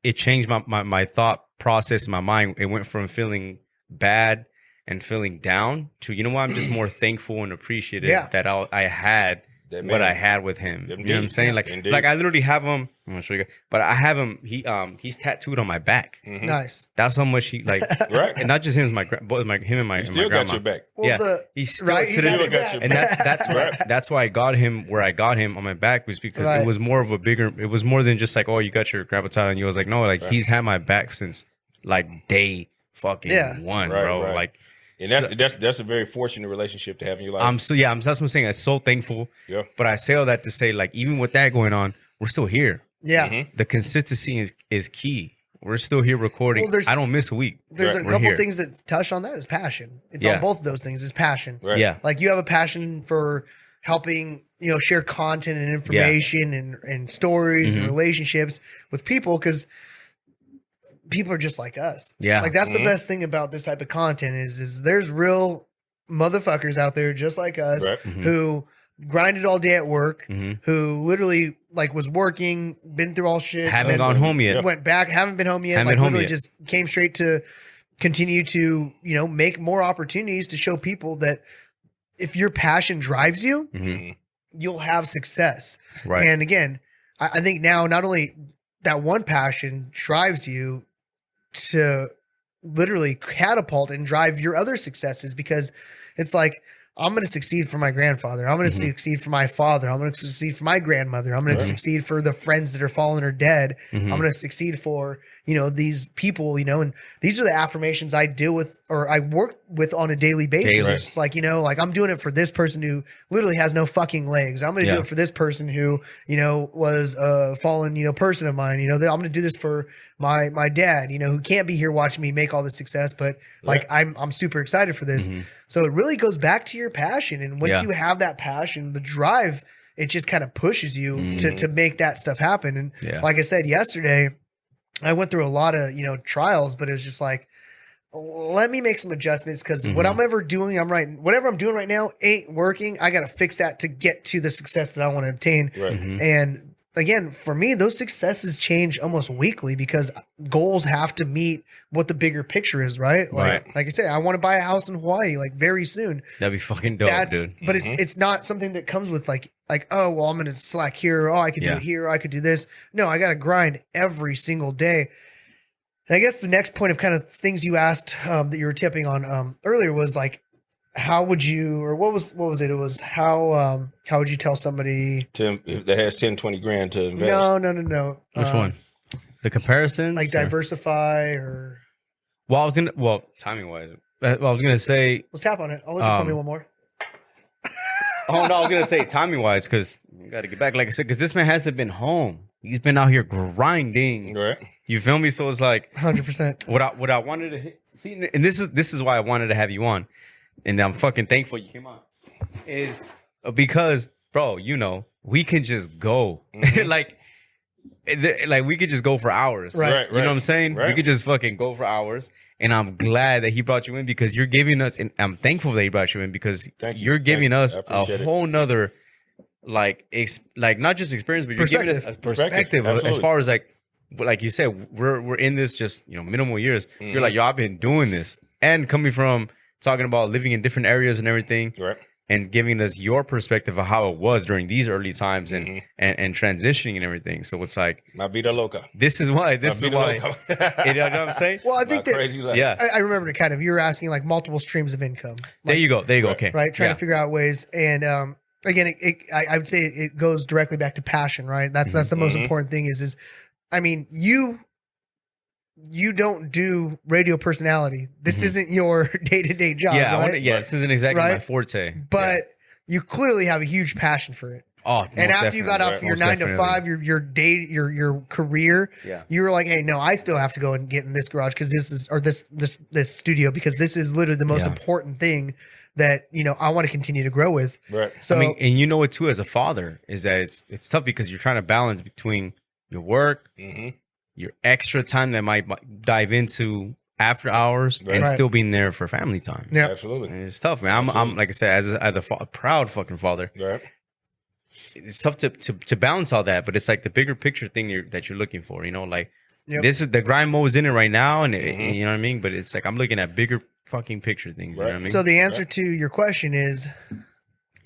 it changed my thought process in my mind. It went from feeling bad and feeling down to, you know what? I'm just more thankful and appreciative that I had what I had with him. You know what I'm saying? Like I literally have him. I'm gonna show you guys, but I have him. He's tattooed on my back. Nice. That's how much he like. And not just him, him and my still grandma. got your back. Well, he's still to this. And that's why I got him where I got him on my back was because it was more of a bigger. It was more than just like, oh, you got your grandpa title, and you was like, no, like he's had my back since like day fucking one, bro. Like. And that's a very fortunate relationship to have in your life. That's what I'm saying. I'm so thankful. Yeah. But I say all that to say, like, even with that going on, we're still here. Yeah. The consistency is key. We're still here recording. Well, I don't miss a week. There's a couple things that touch on that is passion. It's on both of those things is passion. Right. Yeah. Like you have a passion for helping, share content and information and stories and relationships with people because people are just like us. Yeah. Like that's the best thing about this type of content is there's real motherfuckers out there just like us who grinded all day at work, who literally like was working, been through all shit. Haven't gone home yet. Went back, haven't been home yet. Haven't like been home literally yet. just came straight to continue to, make more opportunities to show people that if your passion drives you, you'll have success. Right. And again, I think now not only that one passion drives you to literally catapult and drive your other successes because it's like, I'm going to succeed for my grandfather. I'm going to succeed for my father. I'm going to succeed for my grandmother. I'm going to succeed for the friends that are fallen or dead. I'm going to succeed for, these people, and these are the affirmations I deal with or I work with on a daily basis. It's just like, like I'm doing it for this person who literally has no fucking legs. I'm going to do it for this person who, was a fallen, person of mine. I'm going to do this for my dad, who can't be here watching me make all this success, but like I'm super excited for this. So it really goes back to your passion. And once you have that passion, the drive, it just kind of pushes you to make that stuff happen. And like I said yesterday, I went through a lot of, trials, but it was just like, let me make some adjustments because whatever I'm doing right now ain't working. I got to fix that to get to the success that I want to obtain. And again, for me, those successes change almost weekly because goals have to meet what the bigger picture is, right? Like I say, I want to buy a house in Hawaii like very soon. That'd be fucking dope, dude. But it's not something that comes with like, oh, well, I'm going to slack here. Oh, I could do it here. I could do this. No, I got to grind every single day. And I guess the next point of kind of things you asked that you were tipping on earlier was like, how would you, or what was it? It was how would you tell somebody that has 10, 20 grand to invest? No. Which one? The comparisons? Like diversify or? Timing wise, I was going to say. Let's tap on it. I'll let you call me one more. Oh, no, I was going to say timing wise because you got to get back. Like I said, because this man hasn't been home. He's been out here grinding. Right. You feel me? So it's like 100%. What I wanted to hit, see, and this is why I wanted to have you on. And I'm fucking thankful you came on. Is because, bro, we can just go. like we could just go for hours. Right. You know what I'm saying? Right. We could just fucking go for hours. And I'm glad that he brought you in because you're giving us, and I'm thankful that he brought you in because you're giving us a whole nother, like not just experience, but you're giving us a perspective as far as like you said, we're in this just, minimal years. You're like, yo, I've been doing this. And coming from talking about living in different areas and everything. Right. And giving us your perspective of how it was during these early times and transitioning and everything. So it's like my vida loca. This is why. You know what I'm saying? Well, I think I remember you were asking like multiple streams of income. There you go. Okay. Right. Trying to figure out ways. And again, I would say it goes directly back to passion, right? That's the most important thing is, I mean, you don't do radio personality. This isn't your day-to-day job, right? This isn't exactly my forte. But you clearly have a huge passion for it. Oh, and after you got off your 9 to 5, your career, you were like, hey, no, I still have to go and get in this garage because this studio, because this is literally the most important thing that, you know, I want to continue to grow with. Right. So, I mean, and you know it too, as a father, is that it's tough because you're trying to balance between your work, your extra time that might dive into after hours, and still being there for family time. Yeah, absolutely. And it's tough, man. I'm like I said, as a proud fucking father. Right. It's tough to balance all that, but it's like the bigger picture thing that you're looking for, you know, like this is the grind mode is in it right now, and you know what I mean. But it's like I'm looking at bigger fucking picture things. You know what I mean? So the answer to your question is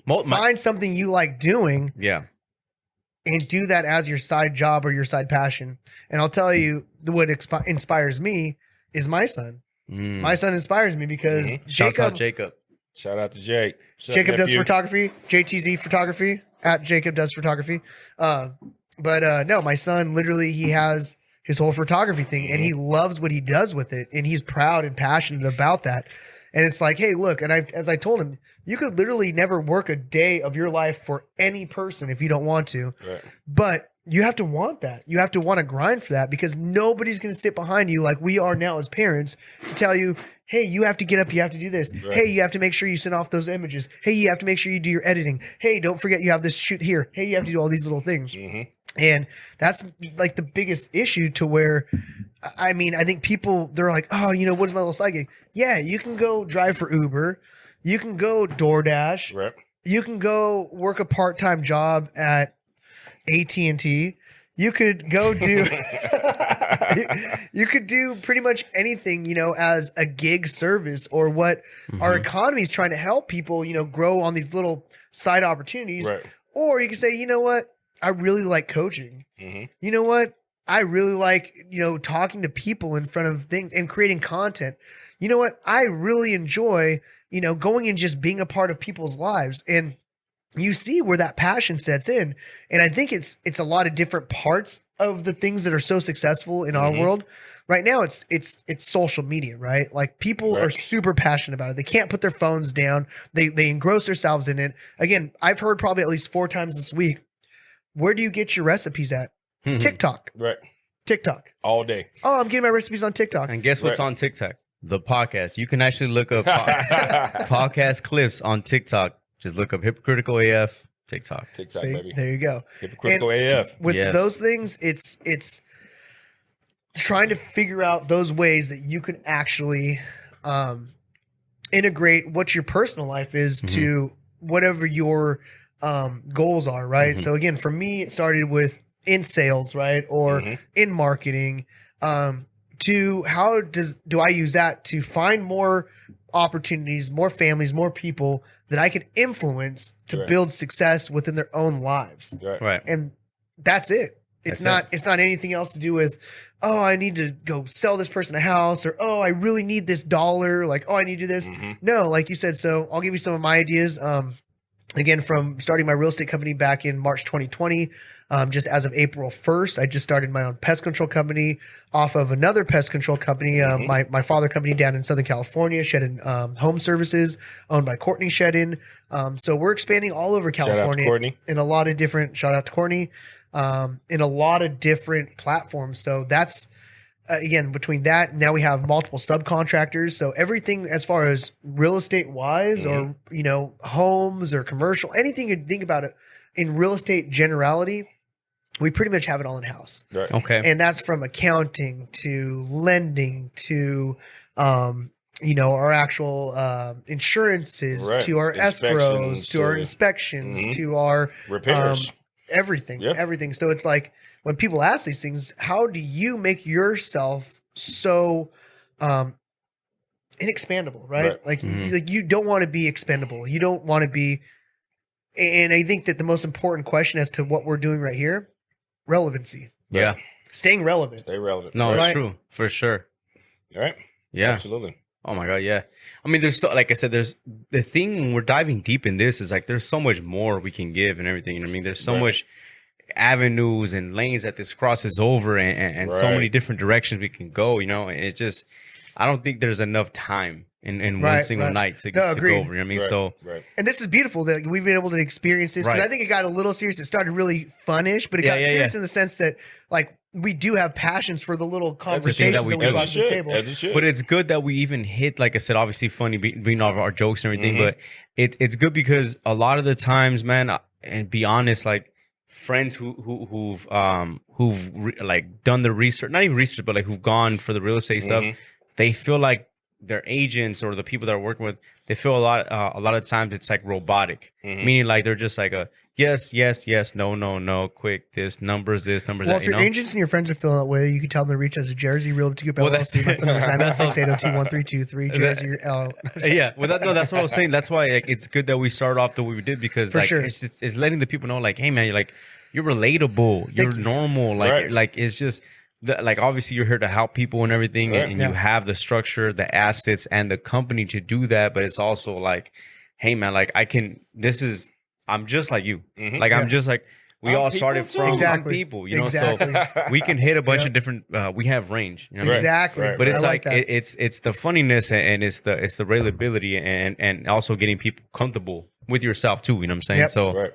find something you like doing, and do that as your side job or your side passion. And I'll tell you what inspires me is my son. My son inspires me because Shout out Jacob. Shout out to Jake. Jacob does photography. JTZ photography at Jacob does photography. But no, my son literally, he has his whole photography thing and he loves what he does with it. And he's proud and passionate about that. And it's like, hey, look, and as I told him, you could literally never work a day of your life for any person if you don't want to. Right. But you have to want that. You have to want to grind for that because nobody's going to sit behind you like we are now as parents to tell you, hey, you have to get up, you have to do this. Right. Hey, you have to make sure you send off those images. Hey, you have to make sure you do your editing. Hey, don't forget you have this shoot here. Hey, you have to do all these little things. And that's like the biggest issue to where, I mean, I think people, they're like, oh, you know, what's my little side gig? Yeah, you can go drive for Uber. You can go DoorDash. Right. You can go work a part-time job at AT&T. You could go do you could do pretty much anything, you know, as a gig service or what our economy is trying to help people, you know, grow on these little side opportunities. Right. Or you can say, you know what? I really like coaching. You know what? I really like, you know, talking to people in front of things and creating content. You know what? I really enjoy, you know, going and just being a part of people's lives. And you see where that passion sets in. And I think it's a lot of different parts of the things that are so successful in our world. Right now, it's social media, right? Like people are super passionate about it. They can't put their phones down. They engross themselves in it. Again, I've heard probably at least 4 times this week, where do you get your recipes at? TikTok. Right. TikTok. All day. Oh, I'm getting my recipes on TikTok. And guess what's on TikTok? The podcast. You can actually look up podcast clips on TikTok. Just look up Hypocritical AF TikTok. TikTok, See, baby. there you go. Hypocritical and AF. With those things, it's trying to figure out those ways that you can actually integrate what your personal life is to whatever your goals are, right? So again, for me, it started with in sales, right? Or in marketing. To how do I use that to find more opportunities, more families, more people that I can influence to build success within their own lives. Right. And that's it. It's not anything else to do with, oh, I need to go sell this person a house, or, oh, I really need this dollar. Like, oh, I need to do this. No, like you said. So I'll give you some of my ideas. Again, from starting my real estate company back in March 2020, just as of April 1st, I just started my own pest control company off of another pest control company, my father company down in Southern California, Shedden Home Services, owned by Courtney Shedden. So we're expanding all over California in a lot of different, shout out to Courtney, in a lot of different platforms. So that's, again, between that, now we have multiple subcontractors. So everything as far as real estate wise, or, you know, homes or commercial, anything you think about it in real estate generality, we pretty much have it all in house. Right. Okay. And that's from accounting to lending to, you know, our actual insurances, to our escrows, to our inspections, to our repairs, everything, everything. So it's like, when people ask these things, how do you make yourself so inexpandable, right? Like, like you don't want to be expendable. You don't want to be. And I think that the most important question as to what we're doing right here, relevancy. Yeah. Staying relevant. Stay relevant. No, it's true. For sure. All right. Yeah. Absolutely. Oh my god, yeah. I mean, there's so, like I said, there's the thing when we're diving deep in this is like there's so much more we can give and everything. You know what I mean, there's so much avenues and lanes that this crosses over and so many different directions we can go. You know, and it's just I don't think there's enough time in one single night to go over. You know what I mean? So and this is beautiful that we've been able to experience this because I think it got a little serious. It started really funnish, but it got serious in the sense that like we do have passions for the little conversations that we brought to the table. But it's good that we even hit, like I said, obviously funny being all of our jokes and everything. But it's good because a lot of the times, man, and be honest, like friends who've like done the research, not even research, but like who've gone for the real estate stuff, they feel like their agents or the people that are working with, they feel a lot of times it's like robotic, meaning like they're just like a yes, no, quick, this numbers, this numbers. Well, that, if your agents and your friends are feeling that way, you can tell them to reach us at JRZ Realty Group LLC. My phone number is 906-802-1323. JRZ. Yeah, well, that's what I was saying. That's why like, it's good that we started off the way we did because like it's letting the people know like, hey man, you're relatable, you're normal, like it's just. Like obviously you're here to help people and everything and you have the structure, the assets and the company to do that, but it's also like, hey man, like I'm just like you. Like I'm just like we all started from people, you know, so we can hit a bunch of different we have range, you know what I mean? But it's like it's the funniness and it's the relatability and also getting people comfortable with yourself too, you know what I'm saying? So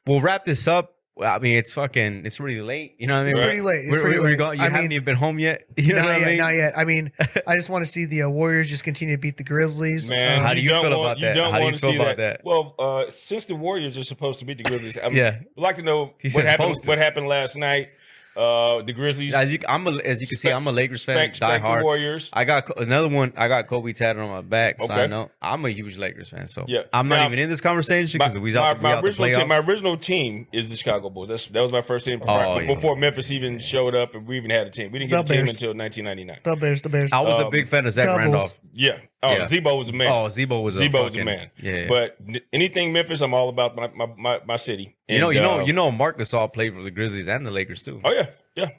we'll wrap this up. I mean, it's really late. You know what I mean? It's pretty late. It's pretty late. You haven't even been home yet? You know what I mean? Not yet. I mean, I just want to see the Warriors just continue to beat the Grizzlies. Man, how do you feel about that? How do you feel about that? Well, since the Warriors are supposed to beat the Grizzlies, I'd like to know what happened last night. The Grizzlies. As you can see, I'm a Lakers fan. Die hard. The Warriors. I got another one. I got Kobe tatted on my back. So I know I'm a huge Lakers fan. So I'm not even in this conversation because we out the playoffs. My original team is the Chicago Bulls. That was my first team before Memphis even showed up and we even had a team. We didn't get a team until 1999. The Bears. I was a big fan of Zach Randolph. Yeah. Zebo was a man. Zebo was a man. Yeah. But anything Memphis, I'm all about my city. And, you know, Marc Gasol played for the Grizzlies and the Lakers too. Oh yeah.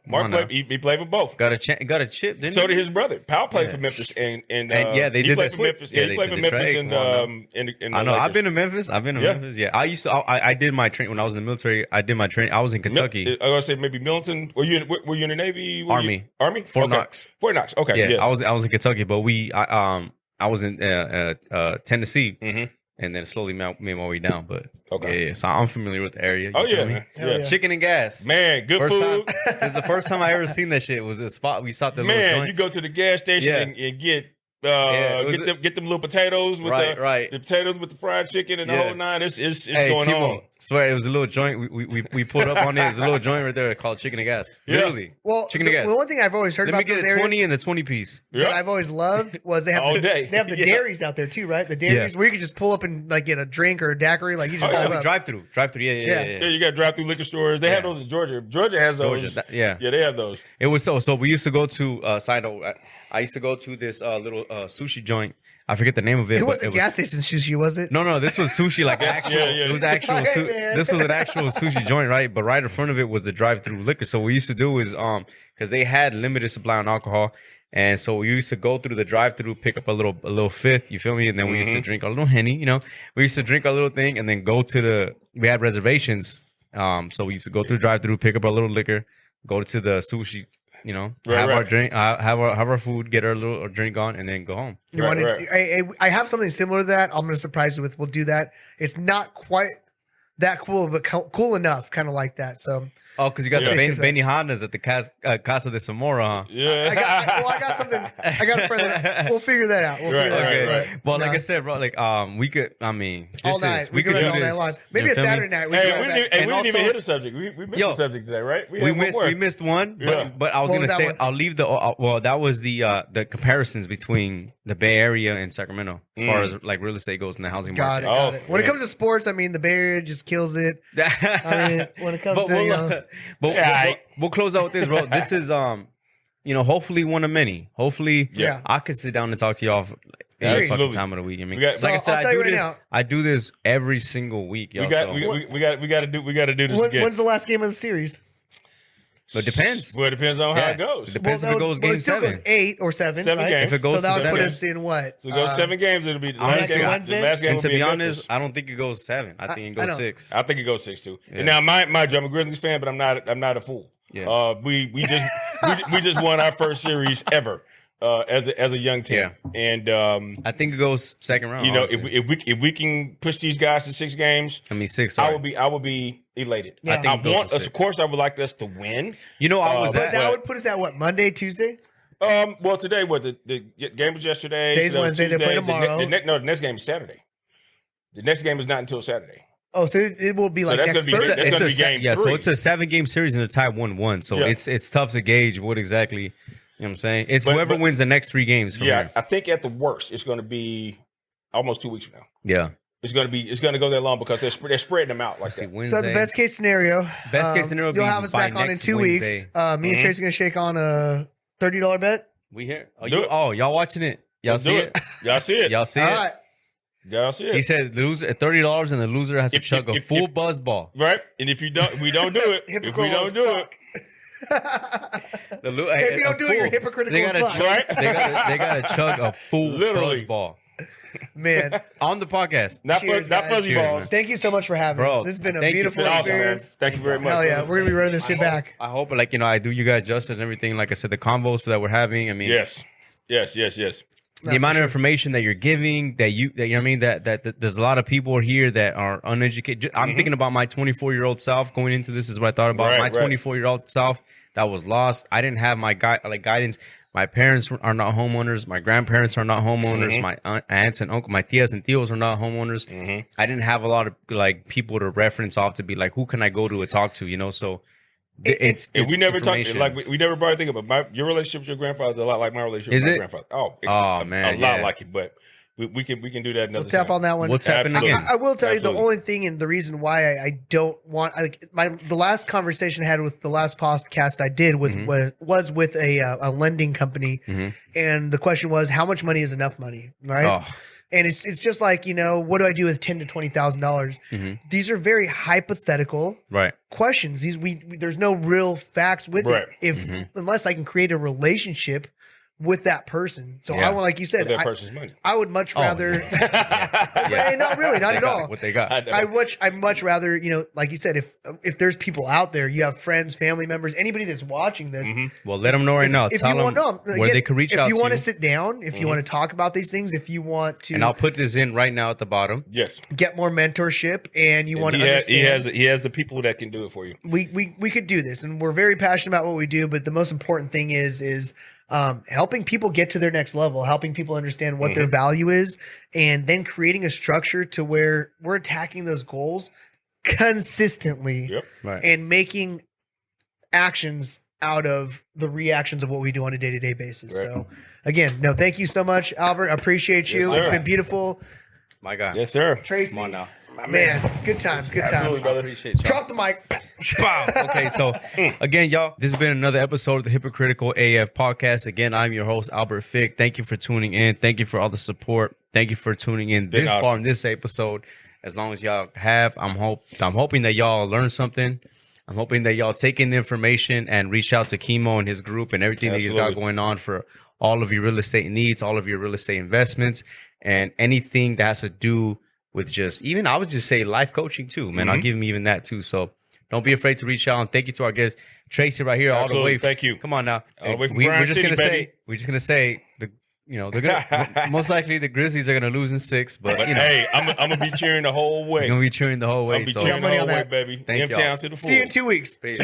Mark played. He played for both. Got a chip. Didn't so did his brother. Powell played for Memphis, and they did play for Memphis. He played for Memphis, and I know. I've been to Memphis. Memphis. Yeah, I did my training when I was in the military. I did my training. I was in Kentucky. I was gonna say maybe Militant. Were you in the Navy? Army. Fort Knox. Fort Knox. Okay. Yeah. I was in Kentucky, but I was in Tennessee. And then slowly made my way down, but so I'm familiar with the area. Yeah. Chicken and gas, man, good first food. It's the first time I ever seen that shit. It was a spot we saw the little joint. You go to the gas station and get get them little potatoes with the potatoes with the fried chicken and the whole nine. It's going on. Swear it was a little joint. We pulled up on it. It's a little joint right there called Chicken and Gas. Literally. Well, chicken and gas. Well, one thing I've always heard about those areas. Let me get a 20 and the 20 piece. That I've always loved was they have they have the dairies out there too, right? The dairies where you could just pull up and like get a drink or a daiquiri, like you just drive through. Yeah. You got drive through liquor stores. They have those in Georgia. Georgia has those. They have those. It was so we used to go to side note. I used to go to this little sushi joint. I forget the name of it. It wasn't gas station sushi, was it? No, this was sushi, like actual. It was actual. This was an actual sushi joint, right? But right in front of it was the drive-through liquor. So what we used to do is, because they had limited supply on alcohol, and so we used to go through the drive-through, pick up a little fifth, you feel me? And then we used to drink a little Henny, you know. We used to drink a little thing, and then go to we had reservations, so we used to go through the drive-through, pick up a little liquor, go to the sushi. You know, have our drink, have our food, get our little drink on, and then go home. I have something similar to that. I'm going to surprise you with. We'll do that. It's not quite that cool, but cool enough, kind of like that. So. Oh, because you got the Benihanas at the Casa de Zamora, huh? Yeah. I got something. I got a friend. We'll figure that out. Well, like I said, bro, like we could. I mean, all night. We could do this all night long. Maybe a Saturday night. We didn't even hit a subject. We missed the subject today, right? We missed one. But I was gonna say I'll leave the. Well, that was the comparisons between the Bay Area and Sacramento as far as like real estate goes in the housing market. Got it. When it comes to sports, I mean, the Bay Area just kills it. I mean, when it comes to But we'll close out with this, bro. This is hopefully one of many. Hopefully, I could sit down and talk to y'all every fucking time of the week. I mean, like I said, I do this every single week. Yo, we got to do this again. When's the last game of the series? But it depends. Well, it depends on how it goes. It depends if it goes game still 7. goes 8 or 7. Seven right? games. If it goes so that to would put 7. us in what? So it goes 7 games. It'll be the last Honestly, game. Wednesday? The last game And will to be be in honest, Memphis. I don't think it goes 7. I think it I goes know. 6. I think it goes 6 too. Yeah. And now, I'm a Grizzlies fan, but I'm not a fool. Yeah. We just won our first series ever as a young team, and I think it goes second round. you know, honestly. if we can push these guys to 6 games, I mean 6. I Sorry. would be elated. Yeah. I think it goes want to us, 6. of course, I would like us to win. You know, I was But at. that would put us at what? Monday, Tuesday? Well, today the game was yesterday. Today's so that was Wednesday, they play Tuesday. tomorrow. The next game is Saturday. The next game is not until Saturday. Oh, so it will be like that's next gonna be- Thursday. that's gonna be game yeah, so 3. it's a 7-game series and the tie 1-1. So Yeah. it's tough to gauge what exactly. You know what I'm saying? It's But- whoever but- wins the next 3 games. From Yeah, here. I think at the worst it's going to be almost 2 weeks from now. Yeah. It's going to go that long because they're spreading them out like See, that. Wednesday. So the best case scenario. Best case scenario would you'll be have us by back on in next 2 weeks. Wednesday. Me and Mhm. Tracy gonna shake on a $30 bet. We here. Oh, Do it. y'all watching it? Y'all Let's see do it? Y'all see it. Y'all see All it? right. Y'all see it. He said loser at $30 and the loser has to If- chug a if- full if- buzz ball. Right? And if we don't do it, if we Hypocritical don't as do it, fuck. If you don't do it, you're hypocritical They as gotta fuck. chug. Right? They gotta chug a full Literally. buzz ball Man, on the podcast. not Cheers, not guys. fuzzy Cheers, balls. man. thank you so much for having Bro, us. This has been a thank you. beautiful Been awesome, man. experience. Thank you very much. Hell yeah, we're gonna be running this shit back. I hope, like, you know, I do you guys justice and everything. Like I said, the convos that we're having. I mean, Yes. the amount of information that you're giving, that you know what I mean, that there's a lot of people here that are uneducated. I'm thinking about my 24-year-old self going into this. Is what I thought about Right, my right. 24-year-old self that was lost. I didn't have my guidance. My parents are not homeowners. My grandparents are not homeowners. My aunts and uncle, my tias and tios are not homeowners. I didn't have a lot of like people to reference off to be like, who can I go to and talk to? You know, so it's And we never talked information. like we never brought to think about your relationship with your grandfather is a lot like my relationship Is with my it? grandfather. Oh, Oh, man, a lot yeah. like it, but we can do that another We'll tap time. on that one. What's happening Absolutely. again? I will tell you Absolutely. the only thing and the reason why I don't want the last conversation I had with the last podcast I did with was with a lending company, and the question was how much money is enough money, right? Oh. And it's just like, you know, what do I do with $10,000 to $20,000? These are very hypothetical Right. questions. These there's no real facts with Right. it. If unless I can create a relationship with that person. So Yeah. I want, like you said, With that person's money. I would much rather. Yeah. Not really, not They at got all. what they got. I'd much rather, you know, like you said, if there's people out there, you have friends, family members, anybody that's watching this. Well, let them know right now. If Tell you want, them no, where again, they can reach if out you to want you. to sit down, if you want to talk about these things, if you want to And I'll put this in right now at the bottom. Yes. get more mentorship, and you want to He understand, has the people that can do it for you. we could do this, and we're very passionate about what we do. But the most important thing is helping people get to their next level, helping people understand what their value is, and then creating a structure to where we're attacking those goals consistently Yep. Right. and making actions out of the reactions of what we do on a day-to-day basis. Right. So again, no, thank you so much, Albert. I appreciate you. Yes, It's sir. been beautiful. My God. Yes, sir. Tracy, Come on now. man, good times, good Absolutely, times. brother. Appreciate y'all. Drop the mic. Wow. Okay, so again, y'all, this has been another episode of the Hypocritical AF podcast. Again, I'm your host, Albert Fick. Thank you for tuning in. Thank you for all the support. Thank you for tuning in been this far awesome. in this episode. As long as y'all have, I'm hoping that y'all learn something. I'm hoping that y'all take in the information and reach out to Kimo and his group and everything that he's got Absolutely. going on for all of your real estate needs, all of your real estate investments, and anything that has to do with just even, I would just say, life coaching too, man. I'll give him even that too. So don't be afraid to reach out. And thank you to our guest Tracy right here, all the Absolutely. way. Thank you. Come on now. All the way from we're Bryan just City, gonna baby. say they're gonna most likely the Grizzlies are gonna lose in 6, but But you know, hey, I'm gonna be cheering the whole way. we're gonna be cheering the whole way. I'm gonna be So cheering the money whole on way, that. baby. Thank M-Town y'all. to the full. See you in 2 weeks. peace.